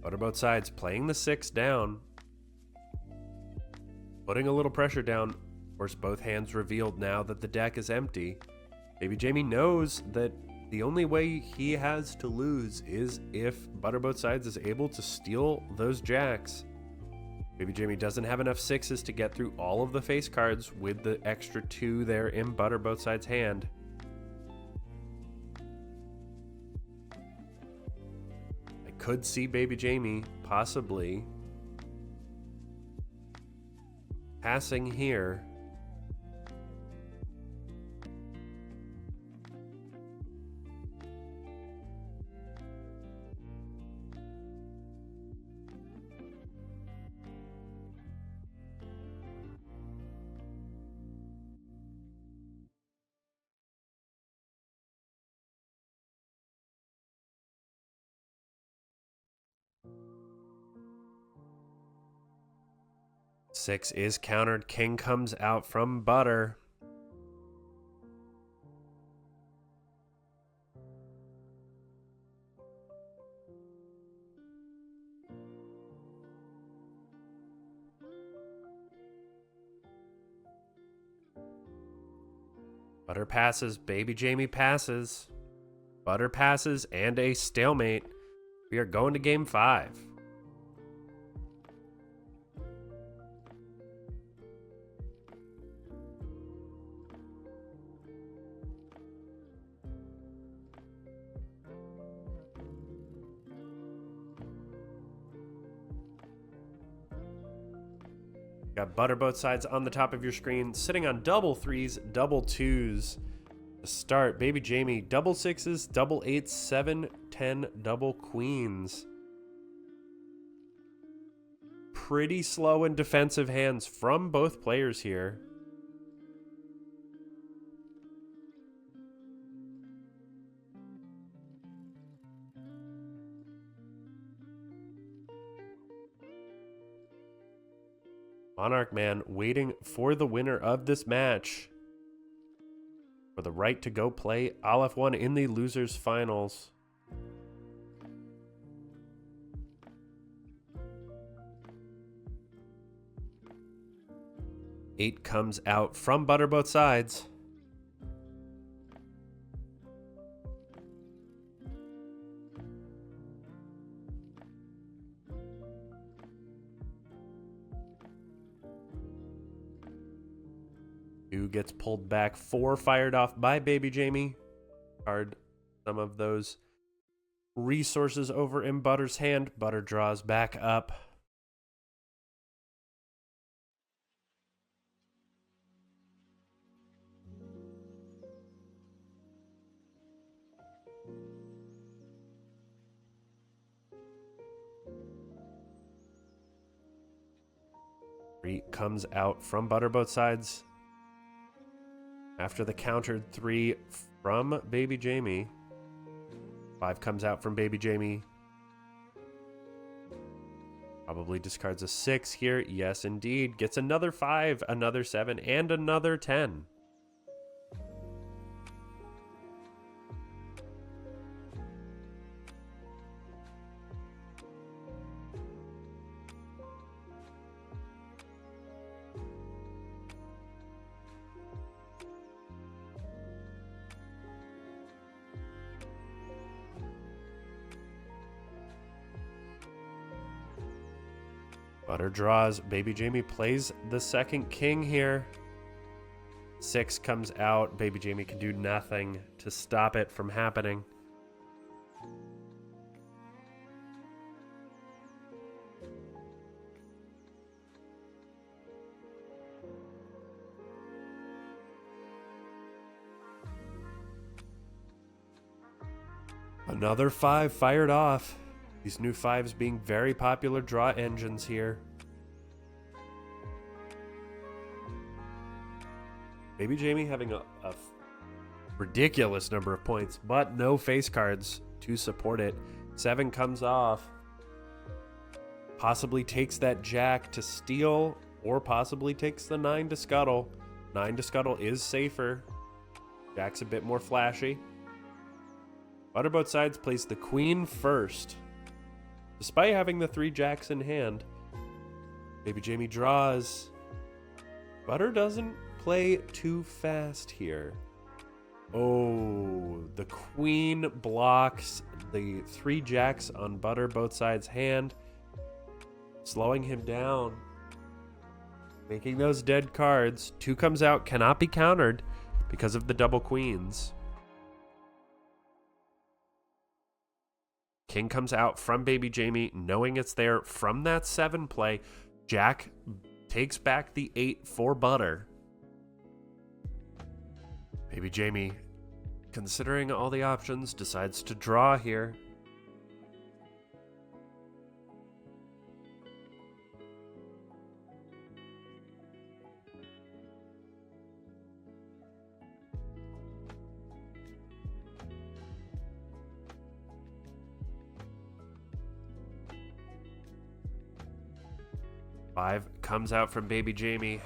ButterBothSides playing the 6 down. Putting a little pressure down. Of course, both hands revealed now that the deck is empty. bbjme knows that the only way he has to lose is if ButterBothSides is able to steal those jacks. bbjme doesn't have enough 6s to get through all of the face cards with the extra 2 there in ButterBothSides' hand. I could see bbjme possibly passing here. Six is countered. King comes out from Butter. Butter passes. bbjme passes. Butter passes and a stalemate. We are going to game 5. Got ButterBothSides on the top of your screen, sitting on double 3s, double 2s. To start, bbjme, double 6s, double 8s, 7, 10, double queens. Pretty slow and defensive hands from both players here. MonarchMan waiting for the winner of this match for the right to go play Aleph 1 in the losers finals. Eight comes out from ButterBothSides. Two gets pulled back. 4 fired off by bbjme. Card some of those resources over in Butter's hand. Butter draws back up. 3 comes out from ButterBothSides. After the countered 3 from bbjme. 5 comes out from bbjme. Probably discards a 6 here. Yes, indeed. Gets another 5, another 7, and another 10. Butter draws. bbjme plays the second king here. 6 comes out. bbjme can do nothing to stop it from happening. Another 5 fired off. These new 5s being very popular draw engines here. bbjme having a ridiculous number of points, but no face cards to support it. 7 comes off. Possibly takes that jack to steal, or possibly takes the 9 to scuttle. 9 to scuttle is safer. Jack's a bit more flashy. ButterBothSides plays the queen first. Despite having the 3 jacks in hand, bbjme draws. Butter doesn't play too fast here. Oh, the queen blocks the 3 jacks on ButterBothSides' hand, slowing him down, making those dead cards. 2 comes out, cannot be countered because of the double queens. King comes out from bbjme, knowing it's there from that 7 play. Jack takes back the 8 for Butter. bbjme, considering all the options, decides to draw here. Five comes out from bbjme.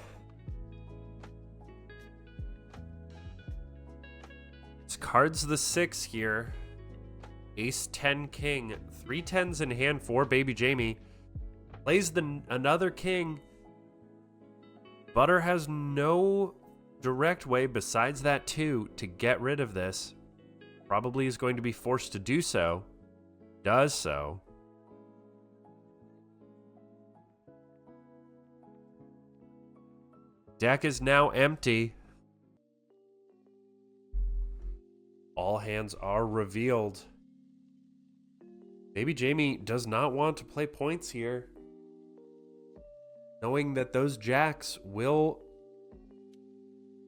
Discards the 6 here. Ace 10 king. 3 10s in hand for bbjme. Plays another king. Butter has no direct way besides that 2 to get rid of this. Probably is going to be forced to do so. Does so. Deck is now empty. All hands are revealed. bbjme does not want to play points here, knowing that those jacks will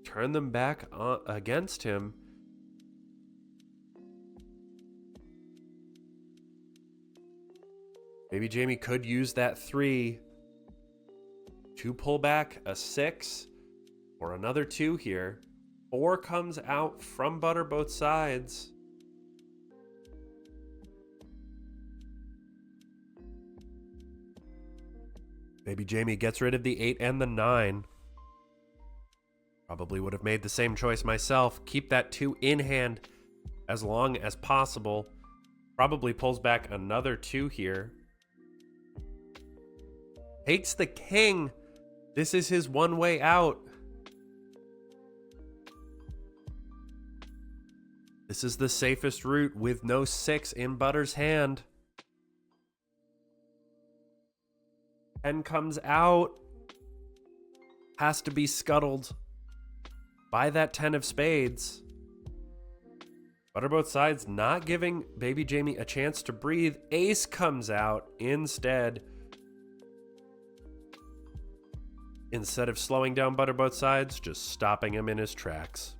turn them back against him. bbjme could use that 3 to pull back a 6 or another 2 here. 4 comes out from ButterBothSides. bbjme gets rid of the 8 and the 9. Probably would have made the same choice myself. Keep that 2 in hand as long as possible. Probably pulls back another 2 here. Takes the king. This is his one way out. This is the safest route with no 6 in Butter's hand. 10 comes out. Has to be scuttled by that 10 of spades. ButterBothSides not giving bbjme a chance to breathe. Ace comes out instead. Instead of slowing down ButterBothSides, just stopping him in his tracks.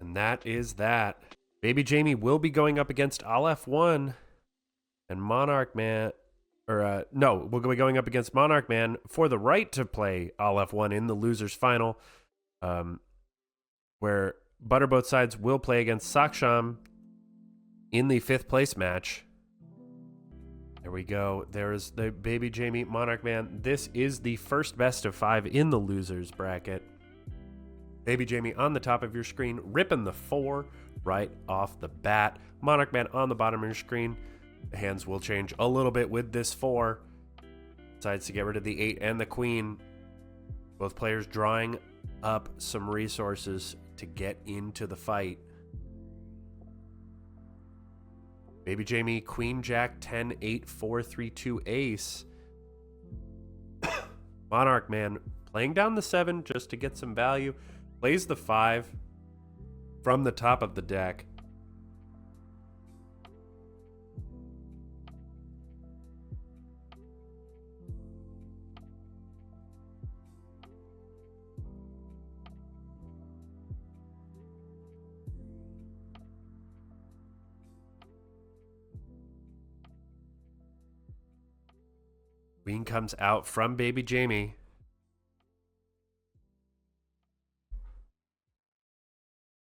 And that is that. Baby Jamie will be going up against F1 and MonarchMan. No, we'll be going up against MonarchMan for the right to play F1 in the losers final, where ButterBothSides will play against Saksham in the 5th place match. There we go. There's the Baby Jamie MonarchMan. This is the first best of 5 in the losers bracket. Baby Jamie on the top of your screen, ripping the 4 right off the bat. MonarchMan on the bottom of your screen. The hands will change a little bit with this 4. Decides to get rid of the 8 and the queen. Both players drawing up some resources to get into the fight. Baby Jamie, Queen, Jack, 10, 8, 4, 3, 2, ace. MonarchMan playing down the 7 just to get some value. Plays the 5 from the top of the deck. Queen comes out from Baby Jamie.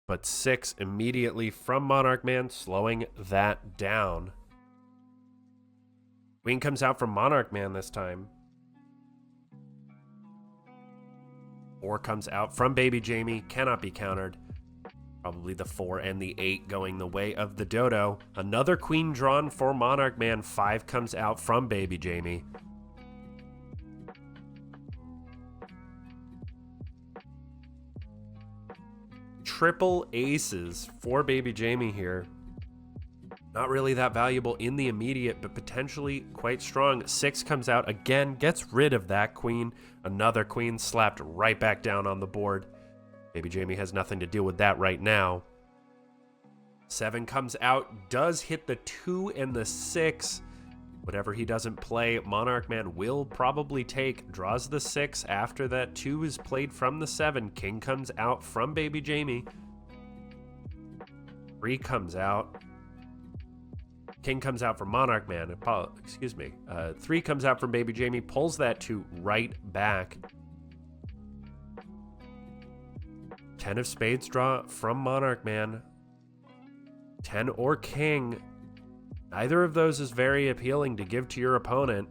But 6 immediately from MonarchMan, slowing that down. Queen comes out from MonarchMan this time. 4 comes out from Baby Jamie, cannot be countered. Probably the 4 and the 8 going the way of the dodo. Another queen drawn for MonarchMan. 5 comes out from Baby Jamie. Triple aces for Baby Jamie here. Not really that valuable in the immediate, but potentially quite strong. 6 comes out again, gets rid of that queen. Another queen slapped right back down on the board. Baby Jamie has nothing to deal with that right now. 7 comes out, does hit the 2 and the 6. Whatever he doesn't play, MonarchMan will probably take. Draws the 6 after that 2 is played from the 7. King comes out from Baby Jamie. 3 comes out. King comes out from MonarchMan. Excuse me. 3 comes out from Baby Jamie, pulls that 2 right back. 10 of spades draw from MonarchMan. 10 or king. Neither of those is very appealing to give to your opponent.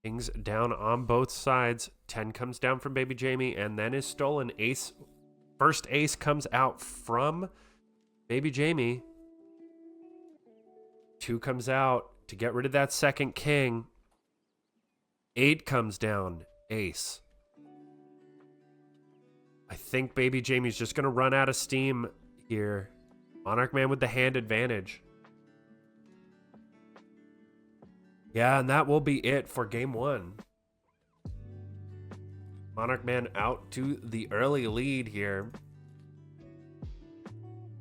Kings down on both sides. 10 comes down from Baby Jamie and then is stolen. Ace. First ace comes out from Baby Jamie. 2 comes out to get rid of that second king. 8 comes down. Ace. I think Baby Jamie's just going to run out of steam here. MonarchMan with the hand advantage. Yeah, and that will be it for game 1. MonarchMan out to the early lead here.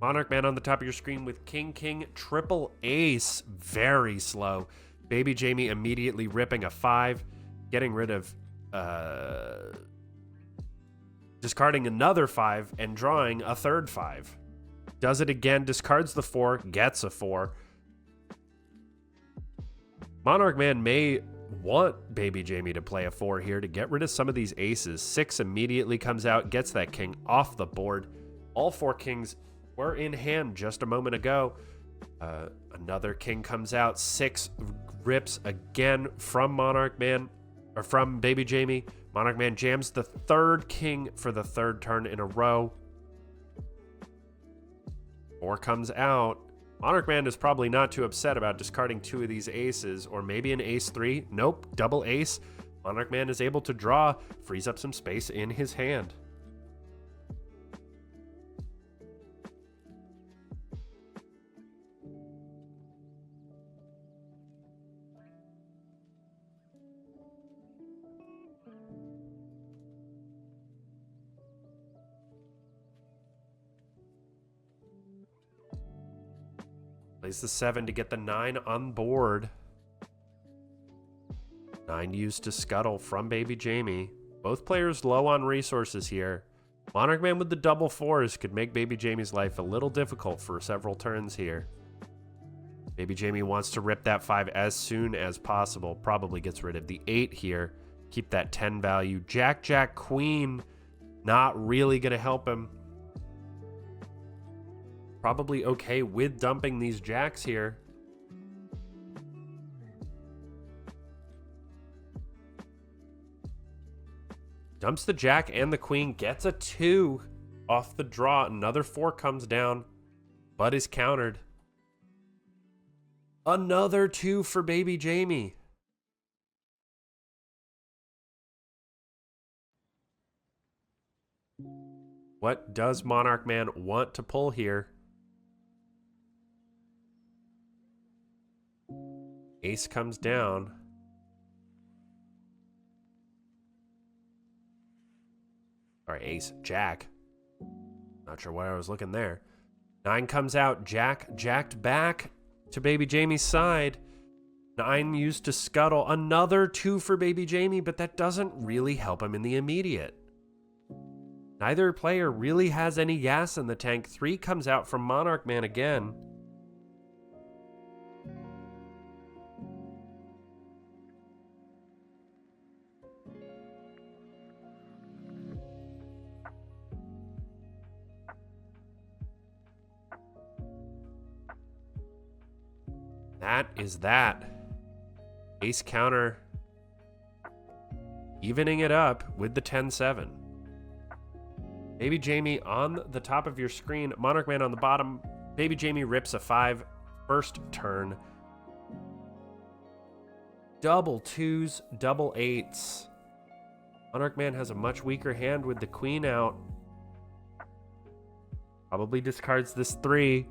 MonarchMan on the top of your screen with King, King, triple ace. Very slow. Baby Jamie immediately ripping a 5. Getting rid of... discarding another 5 and drawing a third 5. Does it again. Discards the 4. Gets a 4. MonarchMan may want Baby Jamie to play a 4 here to get rid of some of these aces. 6 immediately comes out, gets that king off the board. All 4 kings were in hand just a moment ago. Another king comes out. 6 rips again from MonarchMan, or from Baby Jamie. MonarchMan jams the 3rd king for the 3rd turn in a row. 4 comes out. MonarchMan is probably not too upset about discarding 2 of these aces, or maybe an ace 3. Nope, double ace. MonarchMan is able to draw, frees up some space in his hand. Plays the 7 to get the 9 on board. 9 used to scuttle from bbjme. Both players low on resources here. MonarchMan with the double 4s could make bbjme's life a little difficult for several turns here. bbjme wants to rip that 5 as soon as possible. Probably gets rid of the 8 here. Keep that 10 value. Jack, Jack, Queen. Not really going to help him. Probably okay with dumping these jacks here. Dumps the jack and the queen, gets a 2 off the draw. Another 4 comes down, but is countered. Another 2 for bbjme. What does MonarchMan want to pull here? Ace comes down. Sorry, ace, jack. Not sure why I was looking there. 9 comes out, jack, jacked back to bbjme's side. 9 used to scuttle. Another 2 for bbjme, but that doesn't really help him in the immediate. Neither player really has any gas in the tank. 3 comes out from MonarchMan again. That is that. Ace counter. Evening it up with the 10-7. bbjme on the top of your screen. MonarchMan on the bottom. bbjme rips a 5 first turn. Double 2s, double 8s. MonarchMan has a much weaker hand with the queen out. Probably discards this 3.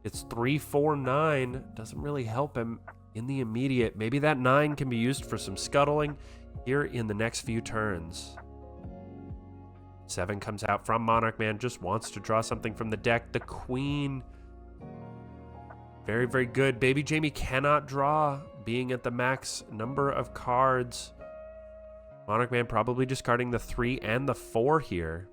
It's 3, 4, 9. Doesn't really help him in the immediate. Maybe that 9 can be used for some scuttling here in the next few turns. 7 comes out from MonarchMan. Just wants to draw something from the deck. The queen. Very, very good. bbjme cannot draw, being at the max number of cards. MonarchMan probably discarding the 3 and the 4 here.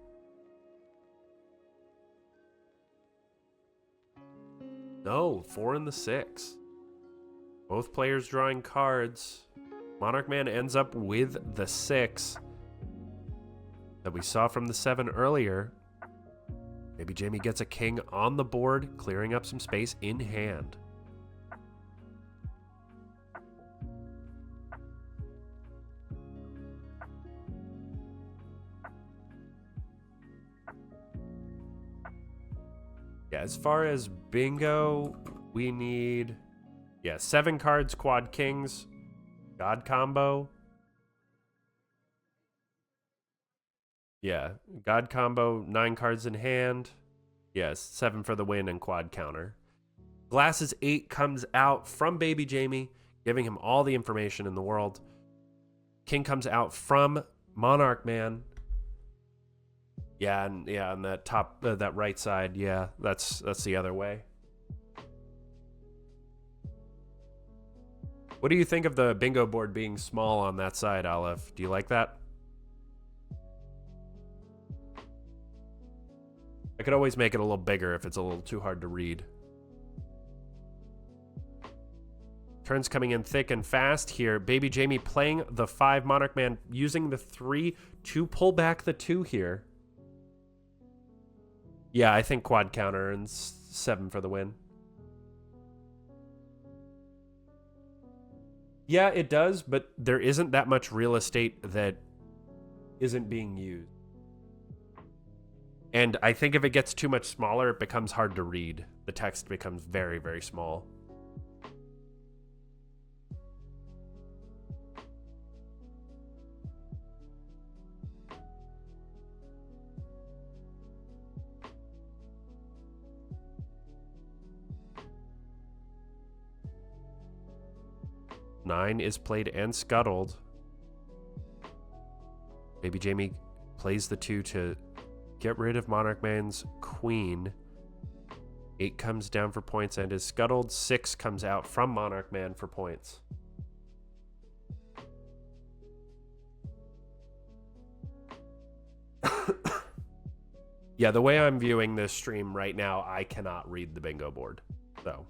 No, 4 and the 6. Both players drawing cards. MonarchMan ends up with the 6 that we saw from the 7 earlier. bbjme gets a king on the board, clearing up some space in hand. Yeah, as far as bingo, we need 7 cards, quad kings, god combo. Yeah, god combo, 9 cards in hand. Yes, 7 for the win and quad counter. Glasses 8 comes out from bbjme, giving him all the information in the world. King comes out from MonarchMan. Yeah, and on that top, that right side, yeah, that's the other way. What do you think of the bingo board being small on that side, Aleph? Do you like that? I could always make it a little bigger if it's a little too hard to read. Turns coming in thick and fast here. bbjme playing the 5, MonarchMan using the 3 to pull back the 2 here. Yeah, I think quad counter and 7 for the win. Yeah, it does, but there isn't that much real estate that isn't being used. And I think if it gets too much smaller, it becomes hard to read. The text becomes very, very small. Nine is played and scuttled. bbjme plays the 2 to get rid of MonarchMan's queen. 8 comes down for points and is scuttled. 6 comes out from MonarchMan for points. Yeah, the way I'm viewing this stream right now, I cannot read the bingo board. So.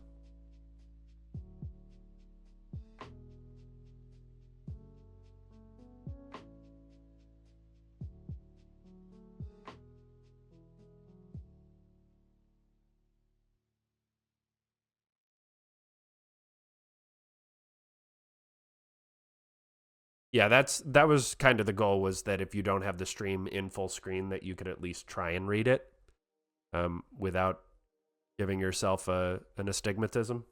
Yeah, that was kind of the goal, was that if you don't have the stream in full screen, that you could at least try and read it without giving yourself an astigmatism.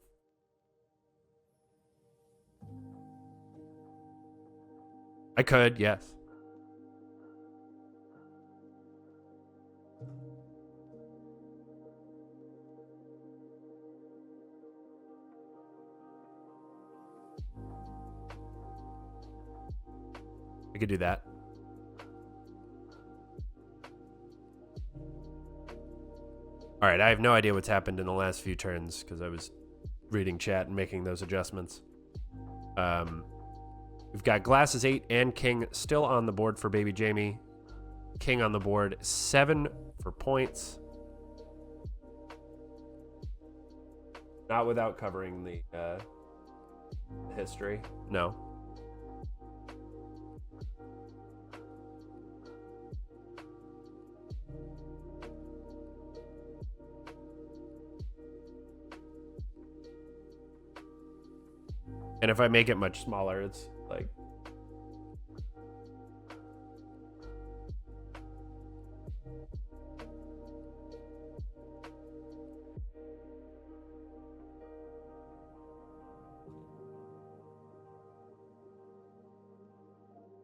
I could, yes. I could do that. All right, I have no idea what's happened in the last few turns because I was reading chat and making those adjustments. We've got glasses 8 and king still on the board for bbjme. King on the board, 7 for points. Not without covering the history. No. And if I make it much smaller, it's like...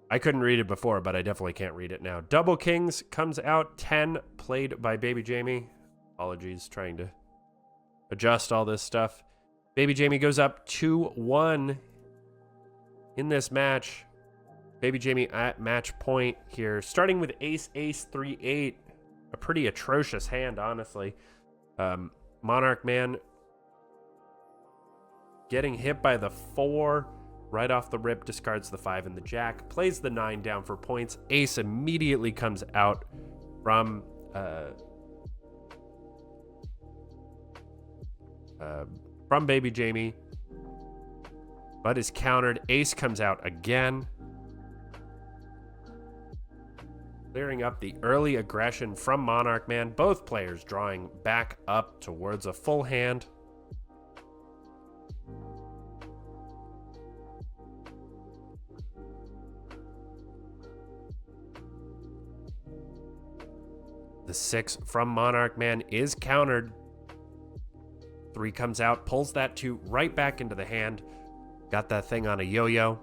I couldn't read it before, but I definitely can't read it now. Double Kings comes out, 10 played by bbjme. Apologies, trying to adjust all this stuff. bbjme goes up 2-1 in this match. bbjme at match point here, starting with ace, ace, 3-8. A pretty atrocious hand, honestly. MonarchMan getting hit by the 4 right off the rip, discards the 5 and the jack, plays the 9 down for points. Ace immediately comes out from bbjme, but is countered. Ace comes out again, clearing up the early aggression from MonarchMan. Both players drawing back up towards a full hand. The 6 from MonarchMan is countered. 3 comes out, pulls that 2 right back into the hand. Got that thing on a yo-yo.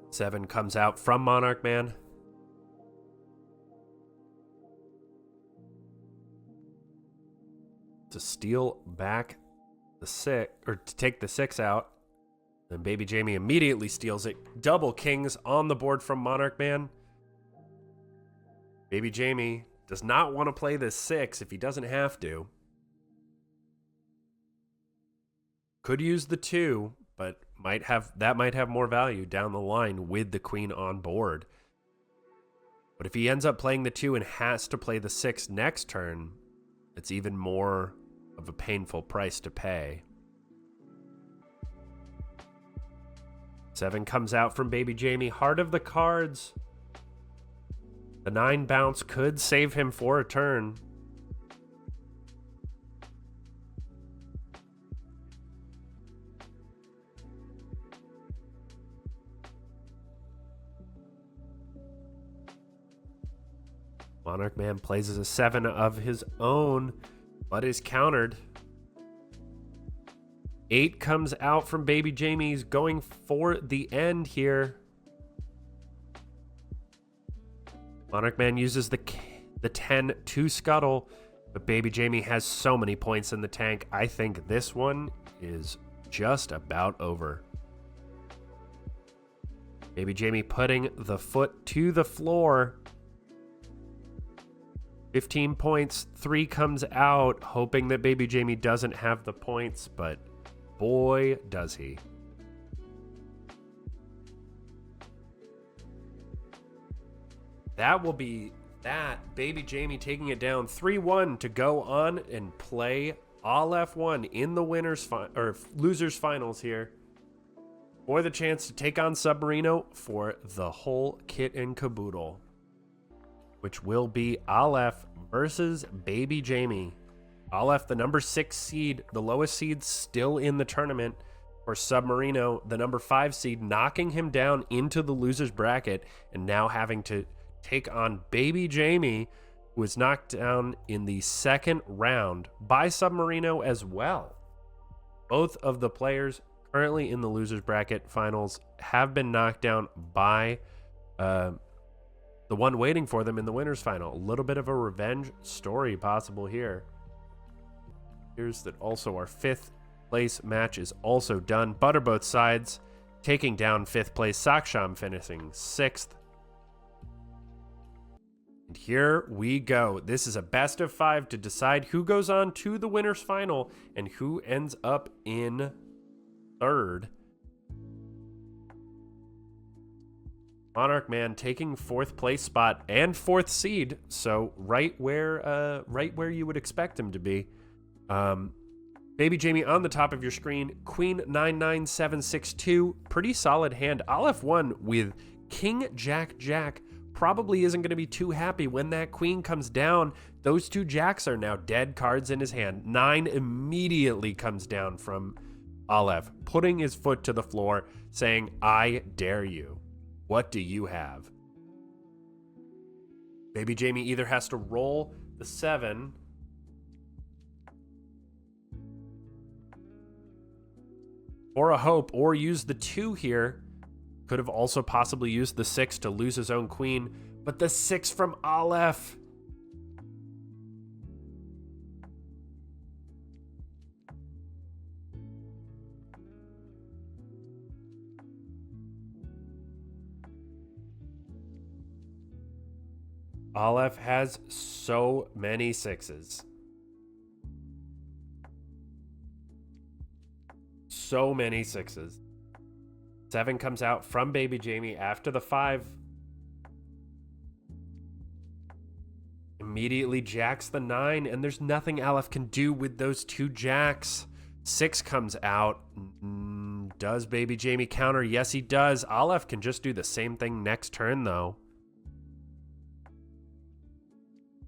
Seven comes out from MonarchMan. To steal back the 6, or to take the 6 out. And bbjme immediately steals it. Double Kings on the board from MonarchMan. bbjme does not want to play this 6 if he doesn't have to. Could use the 2, but might have more value down the line with the queen on board. But if he ends up playing the 2 and has to play the 6 next turn, it's even more of a painful price to pay. 7 comes out from bbjme. Heart of the cards. The 9 bounce could save him for a turn. MonarchMan plays as a 7 of his own, but is countered. 8 comes out from bbjme. He's going for the end here. MonarchMan uses the 10 to scuttle, but bbjme has so many points in the tank. I think this one is just about over. bbjme putting the foot to the floor. 15 points, 3 comes out, hoping that bbjme doesn't have the points, but boy, does he. That will be that. bbjme taking it down 3-1 to go on and play Aleph 1 in the losers finals here for the chance to take on Submarino for the whole kit and caboodle, which will be Aleph versus bbjme. Aleph, the number 6 seed, the lowest seed still in the tournament, for Submarino, the number 5 seed, knocking him down into the losers bracket and now having to take on bbjme, who was knocked down in the second round by Submarino as well. Both of the players currently in the losers bracket finals have been knocked down by the one waiting for them in the winners final. A little bit of a revenge story possible here. Here's that also our 5th place match is also done. ButterBothSides taking down 5th place Saksham, finishing 6th. And here we go. This is a best of 5 to decide who goes on to the winners final and who ends up in 3rd. MonarchMan taking 4th place spot and 4th seed, so right where you would expect him to be. bbjme on the top of your screen, Queen 99762, pretty solid hand. Aleph 1 with King Jack Jack. Probably isn't going to be too happy when that queen comes down. Those 2 jacks are now dead cards in his hand. 9 immediately comes down from Aleph, putting his foot to the floor, saying, I dare you. What do you have? bbjme either has to roll the 7 or a hope, or use the 2 here. Could have also possibly used the 6 to lose his own queen, but the 6 from Aleph. Aleph has so many 6s. So many 6s. 7 comes out from bbjme after the 5. Immediately jacks the 9, and there's nothing Aleph can do with those 2 jacks. 6 comes out. Does bbjme counter? Yes, he does. Aleph can just do the same thing next turn, though.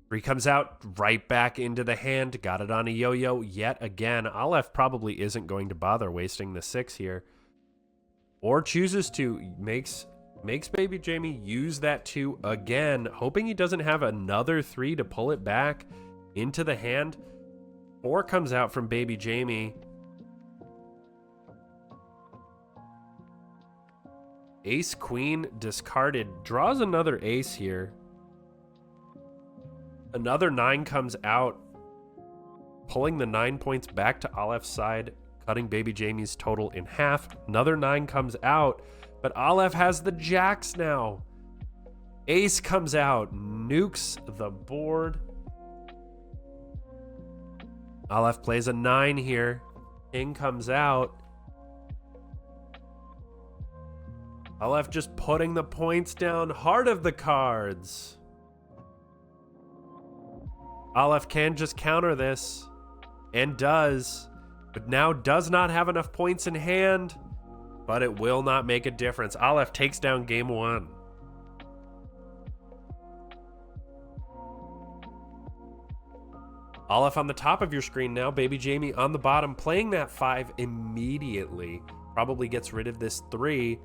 3 comes out, right back into the hand. Got it on a yo-yo yet again. Aleph probably isn't going to bother wasting the 6 here. Or chooses to, makes bbjme use that 2 again, hoping he doesn't have another 3 to pull it back into the hand. 4 comes out from bbjme. Ace queen discarded, draws another ace here. Another 9 comes out, pulling the 9 points back to Aleph's side, cutting bbjme's total in half. Another 9 comes out, but Aleph has the jacks now. Ace comes out, nukes the board. Aleph plays a 9 here. King comes out. Aleph just putting the points down. Heart of the cards. Aleph can just counter this, and does, but now does not have enough points in hand, but it will not make a difference. Aleph takes down game 1. Aleph on the top of your screen now, bbjme on the bottom, playing that 5 immediately. Probably gets rid of this 3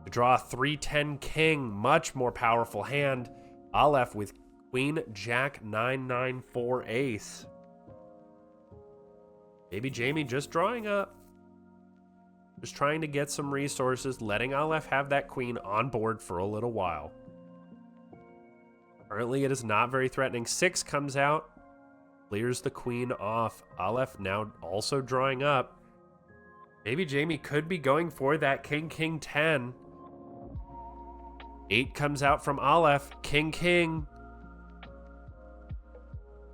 to draw a 3-10 king, much more powerful hand. Aleph with Queen, Jack, 9-9-4 ace. bbjme just drawing up. Just trying to get some resources, letting Aleph have that queen on board for a little while. Currently, it is not very threatening. 6 comes out, clears the queen off. Aleph now also drawing up. bbjme could be going for that king, king, 10. 8 comes out from Aleph. King, king.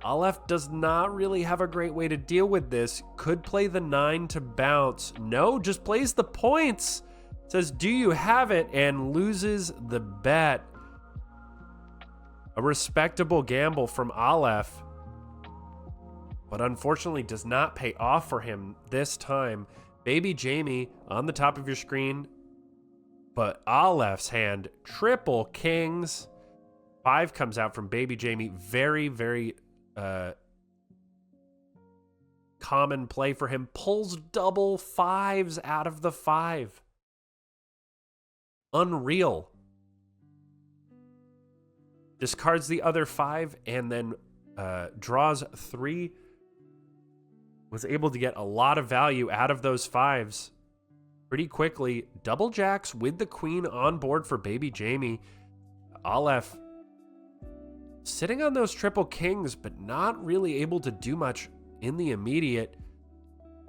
Aleph does not really have a great way to deal with this. Could play the 9 to bounce. No, just plays the points. Says, do you have it? And loses the bet. A respectable gamble from Aleph. But unfortunately does not pay off for him this time. bbjme on the top of your screen. But Aleph's hand, triple kings. 5 comes out from bbjme. Very, very common play for him. Pulls double 5s out of the 5. Unreal. Discards the other 5 and then draws 3. Was able to get a lot of value out of those 5s pretty quickly. Double jacks with the queen on board for bbjme. Aleph sitting on those triple kings, but not really able to do much in the immediate.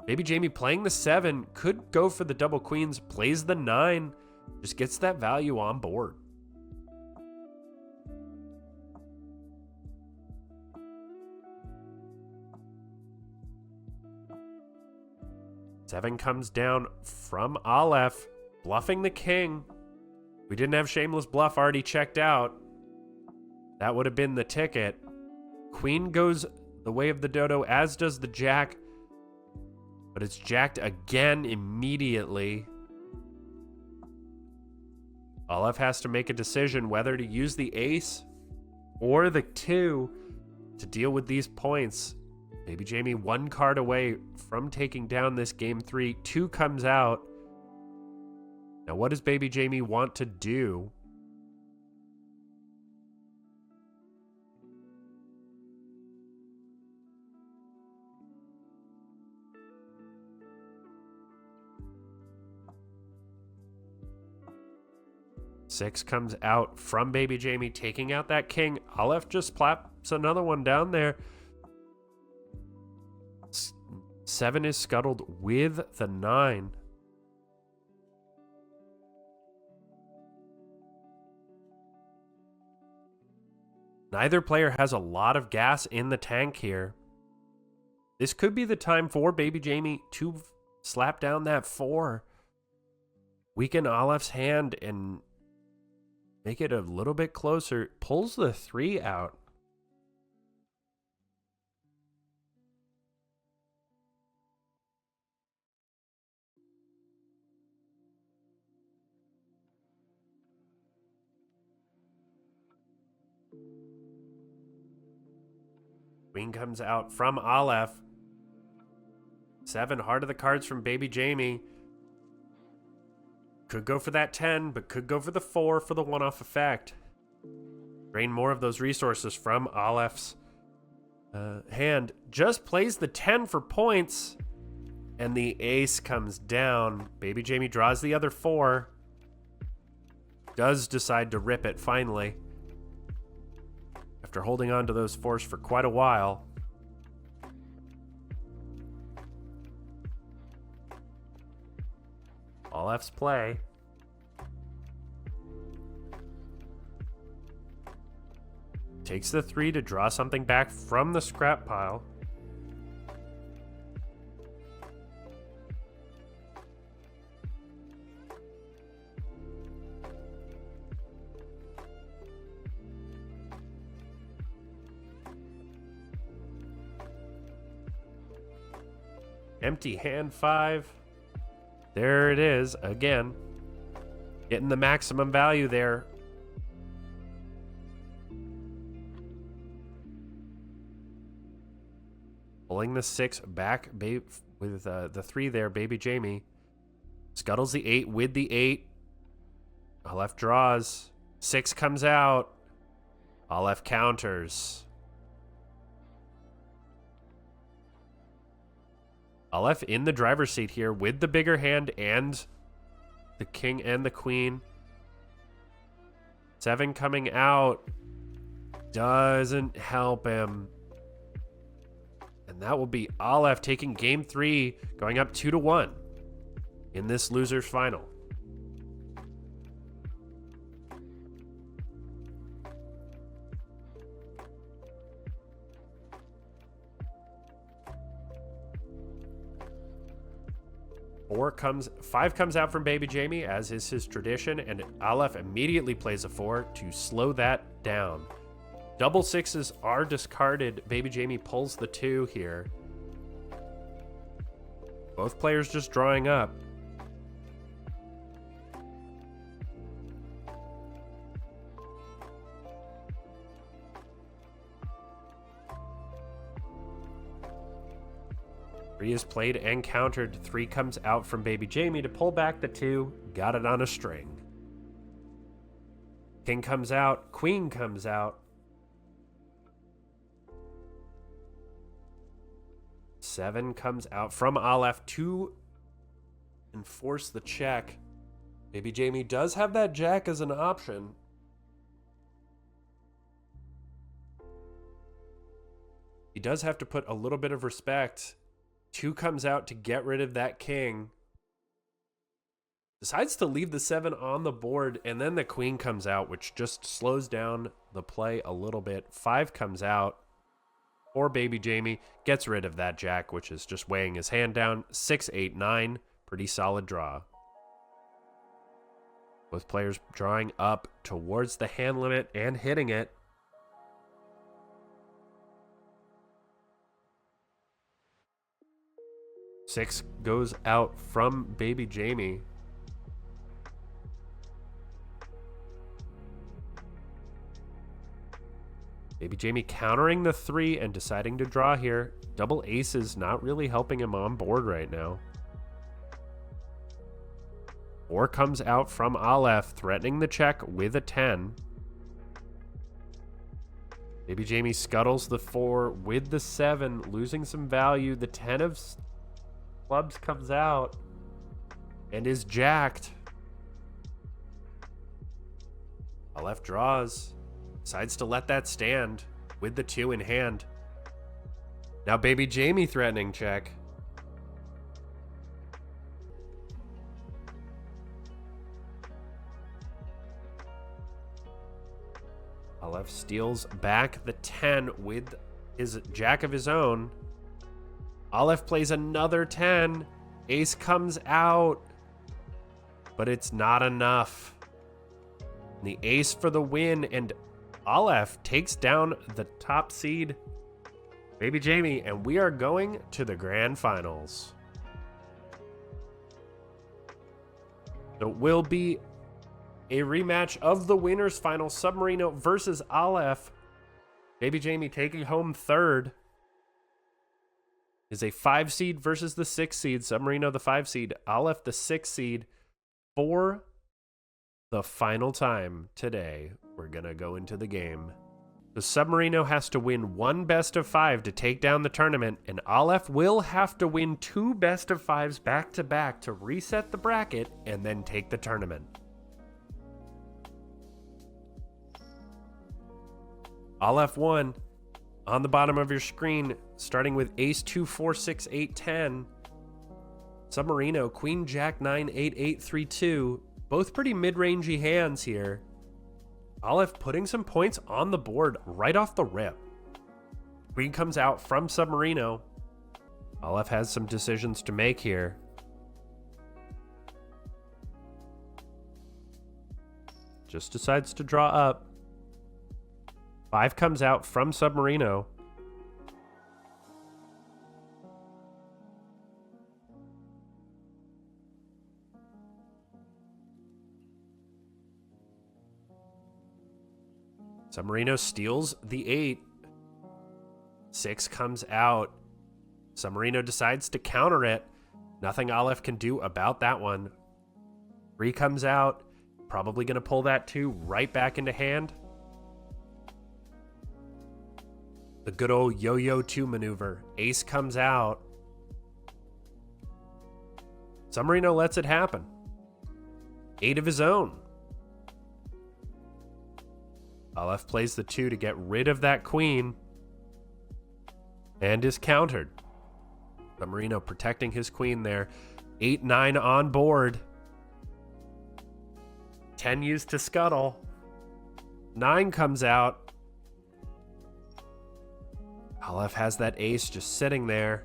bbjme playing the 7, could go for the double queens, plays the 9, just gets that value on board. Seven comes down from Aleph, bluffing the king. We didn't have shameless bluff already checked out. That would have been the ticket. Queen goes the way of the dodo, as does the jack. But it's jacked again immediately. Aleph has to make a decision whether to use the ace or the 2 to deal with these points. bbjme 1 card away from taking down this game 3. 2 comes out. Now what does bbjme want to do? Six comes out from bbjme, taking out that king. Aleph just plaps another one down there. 7 is scuttled with the 9. Neither player has a lot of gas in the tank here. This could be the time for bbjme to slap down that 4. Weaken Aleph's hand and make it a little bit closer. Pulls the 3 out. Queen comes out from Aleph. 7, heart of the cards from bbjme. Could go for that 10, but could go for the 4 for the one-off effect. Drain more of those resources from Aleph's hand. Just plays the 10 for points, and the ace comes down. bbjme draws the other 4. Does decide to rip it finally, after holding on to those 4s for quite a while. Aleph's play. Takes the 3 to draw something back from the scrap pile. Empty hand 5. There it is again. Getting the maximum value there. Pulling the 6 back with the 3 there, bbjme. Scuttles the 8 with the 8. Aleph draws. 6 comes out. Aleph counters. Aleph in the driver's seat here with the bigger hand and the king and the queen. 7 coming out doesn't help him. And that will be Aleph taking game 3, going up 2-1. in this loser's final. Five comes out from bbjme, as is his tradition, and Aleph immediately plays a 4 to slow that down. Double sixes are discarded. bbjme pulls the 2 here. Both players just drawing up. Three is played and countered. 3 comes out from bbjme to pull back the 2. Got it on a string. King comes out. Queen comes out. 7 comes out from Aleph to enforce the check. bbjme does have that jack as an option. He does have to put a little bit of respect. 2 comes out to get rid of that king. Decides to leave the 7 on the board, and then the queen comes out, which just slows down the play a little bit. 5 comes out for bbjme, gets rid of that jack, which is just weighing his hand down. 6, 8, 9, pretty solid draw. Both players drawing up towards the hand limit and hitting it. Six goes out from bbjme. bbjme countering the 3 and deciding to draw here. Double aces not really helping him on board right now. 4 comes out from Aleph, threatening the check with a 10. bbjme scuttles the 4 with the 7, losing some value. The 10 of clubs comes out and is jacked. Aleph draws, decides to let that stand with the 2 in hand. Now bbjme threatening check. Aleph steals back the 10 with his jack of his own. Aleph plays another 10. Ace comes out, but it's not enough. The ace for the win, and Aleph takes down the top seed, bbjme, and we are going to the grand finals. It will be a rematch of the winners final, Submarino versus Aleph. bbjme taking home 3rd. Is a 5 seed versus the 6 seed. Submarino the 5 seed, Aleph the 6 seed. For the final time today, we're gonna go into the game. The Submarino has to win 1 best of 5 to take down the tournament, and Aleph will have to win 2 best of 5s back to back to reset the bracket and then take the tournament. Aleph 1 on the bottom of your screen, starting with ace 2, 4, 6, 8, 10. Submarino, queen, jack, 9, 8, 8, 3, 2. Both pretty mid-rangey hands here. Aleph putting some points on the board right off the rip. Queen comes out from Submarino. Aleph has some decisions to make here. Just decides to draw up. 5 comes out from Submarino. Submarino steals the 8. 6 comes out. Submarino decides to counter it. Nothing Aleph can do about that one. 3 comes out. Probably going to pull that 2 right back into hand. The good old yo-yo 2 maneuver. Ace comes out. Submarino lets it happen. 8 of his own. Aleph plays the 2 to get rid of that queen. And is countered. Submarino protecting his queen there. 8-9 on board. 10 used to scuttle. 9 comes out. Aleph has that ace just sitting there,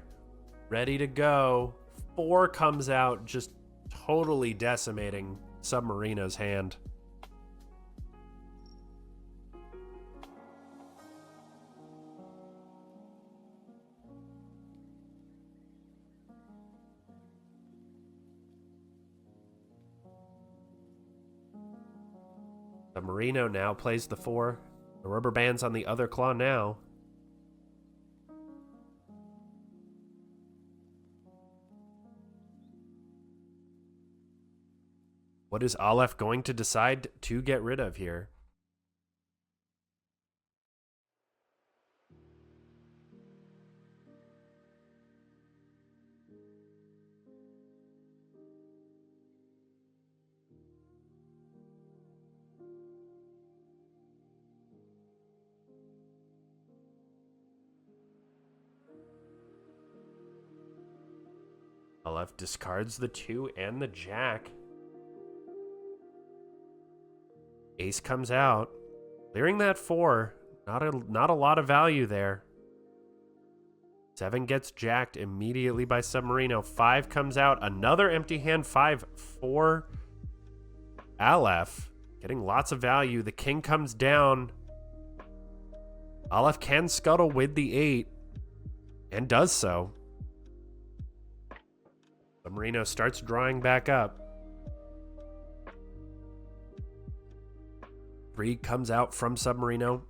ready to go. 4 comes out, just totally decimating Submarino's hand. Submarino now plays the 4. The rubber band's on the other claw now. What is Aleph going to decide to get rid of here? Aleph discards the 2 and the jack. Ace comes out, clearing that 4. Not a lot of value there. 7 gets jacked immediately by Submarino. 5 comes out, another empty hand. 5 for Aleph, getting lots of value. The king comes down. Aleph can scuttle with the 8 and does so. Submarino starts drawing back up. 3 comes out from Submarino.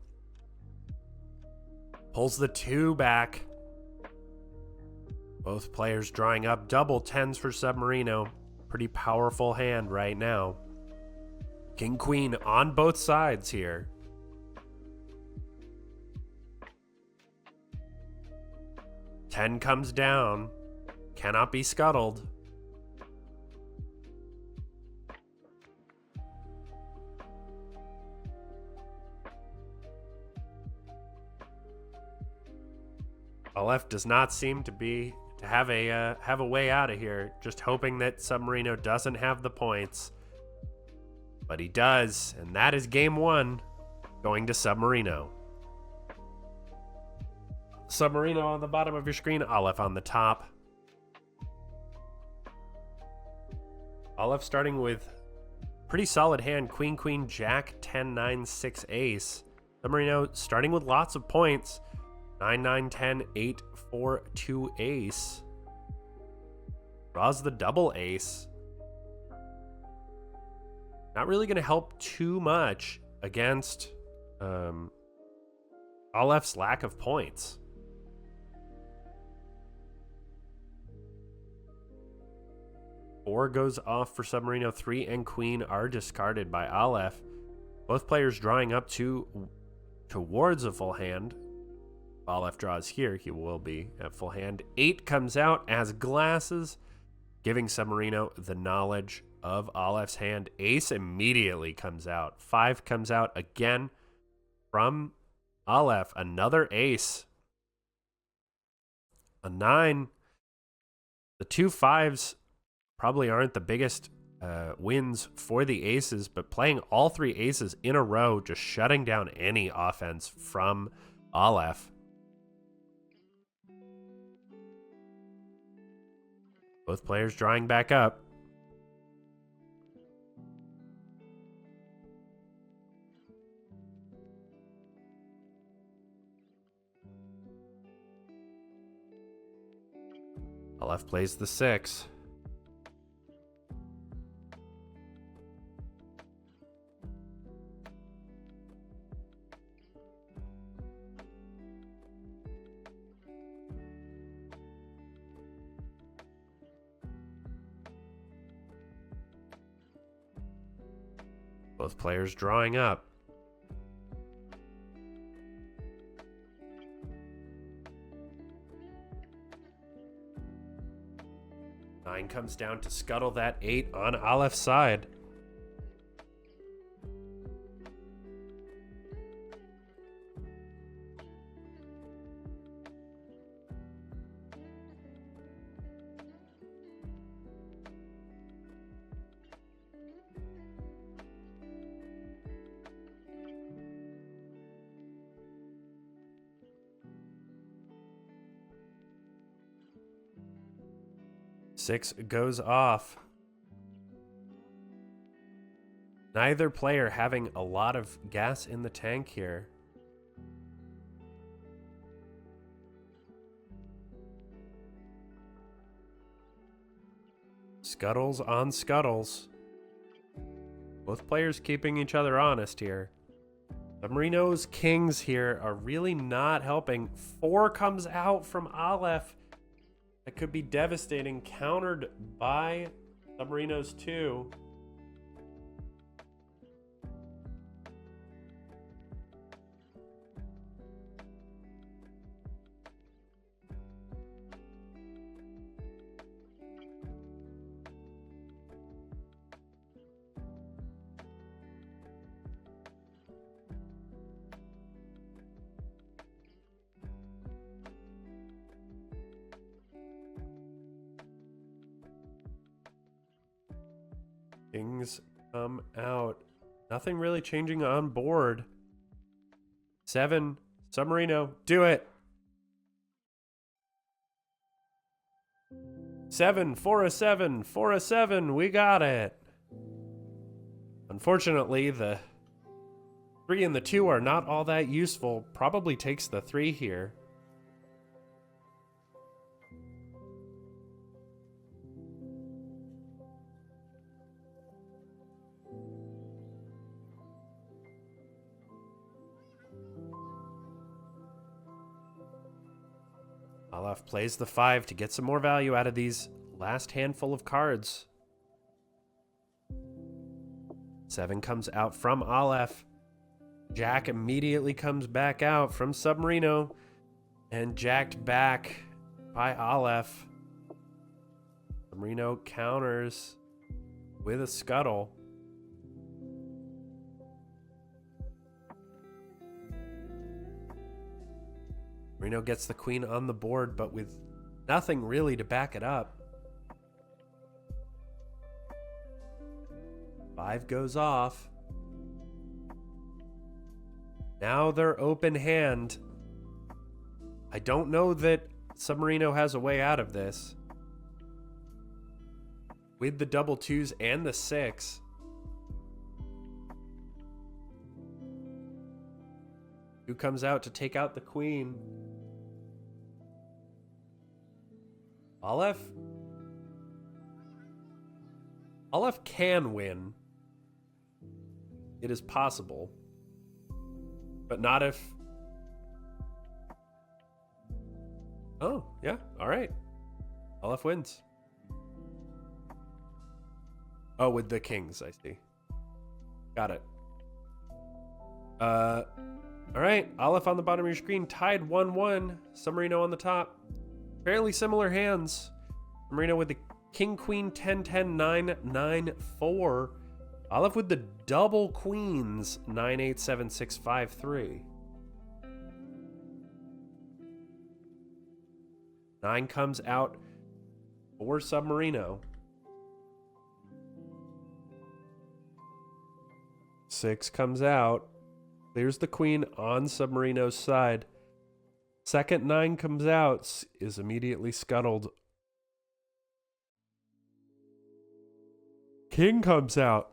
Pulls the 2 back. Both players drawing up double 10s for Submarino. Pretty powerful hand right now. King, queen on both sides here. 10 comes down. Cannot be scuttled. Aleph does not seem to have a way out of here. Just hoping that Submarino doesn't have the points, but he does, and that is game 1, going to Submarino. Submarino on the bottom of your screen, Aleph on the top. Aleph starting with pretty solid hand, queen, queen, jack, 10, 9, 6, ace. Submarino starting with lots of points. 9, 9, 10, 8, 4, 2, ace. Draws the double ace. Not really going to help too much against Aleph's lack of points. Four goes off for Submarino. 3 and queen are discarded by Aleph. Both players drawing up towards a full hand. If Aleph draws here, he will be at full hand. 8 comes out as glasses, giving Submarino the knowledge of Aleph's hand. Ace immediately comes out. 5 comes out again from Aleph. Another ace. A 9. The 2 5s probably aren't the biggest wins for the aces, but playing all 3 aces in a row, just shutting down any offense from Aleph. Both players drawing back up. Aleph plays the 6. Both players drawing up. Nine comes down to scuttle that 8 on Aleph's side. 6 goes off. Neither player having a lot of gas in the tank here. Scuttles on scuttles. Both players keeping each other honest here. Submarino's kings here are really not helping. 4 comes out from Aleph. That could be devastating. Countered by Submarino's 2. Kings come out. Nothing really changing on board. 7. Submarino, do it. 7 for a 7 for a 7. We got it. Unfortunately, the 3 and the 2 are not all that useful. Probably takes the 3 here. Aleph plays the 5 to get some more value out of these last handful of cards. 7 comes out from Aleph. Jack immediately comes back out from Submarino and jacked back by Aleph. Submarino counters with a scuttle. Reno gets the queen on the board, but with nothing really to back it up. 5 goes off. Now they're open hand. I don't know that Submarino has a way out of this. With the double 2s and the 6. Who comes out to take out the queen? Aleph can win. It is possible. But not if... Oh, yeah. All right. Aleph wins. Oh, with the kings, I see. Got it. All right. Aleph on the bottom of your screen. Tied 1-1. Submarino on the top. Fairly similar hands. Submarino with the king, queen, 10, 10, 9, 9, 4. Aleph with the double queens, 9, 8, 7, 6, 5, 3. 9 comes out for Submarino. 6 comes out. Clears the queen on Submarino's side. Second 9 comes out, is immediately scuttled. King comes out.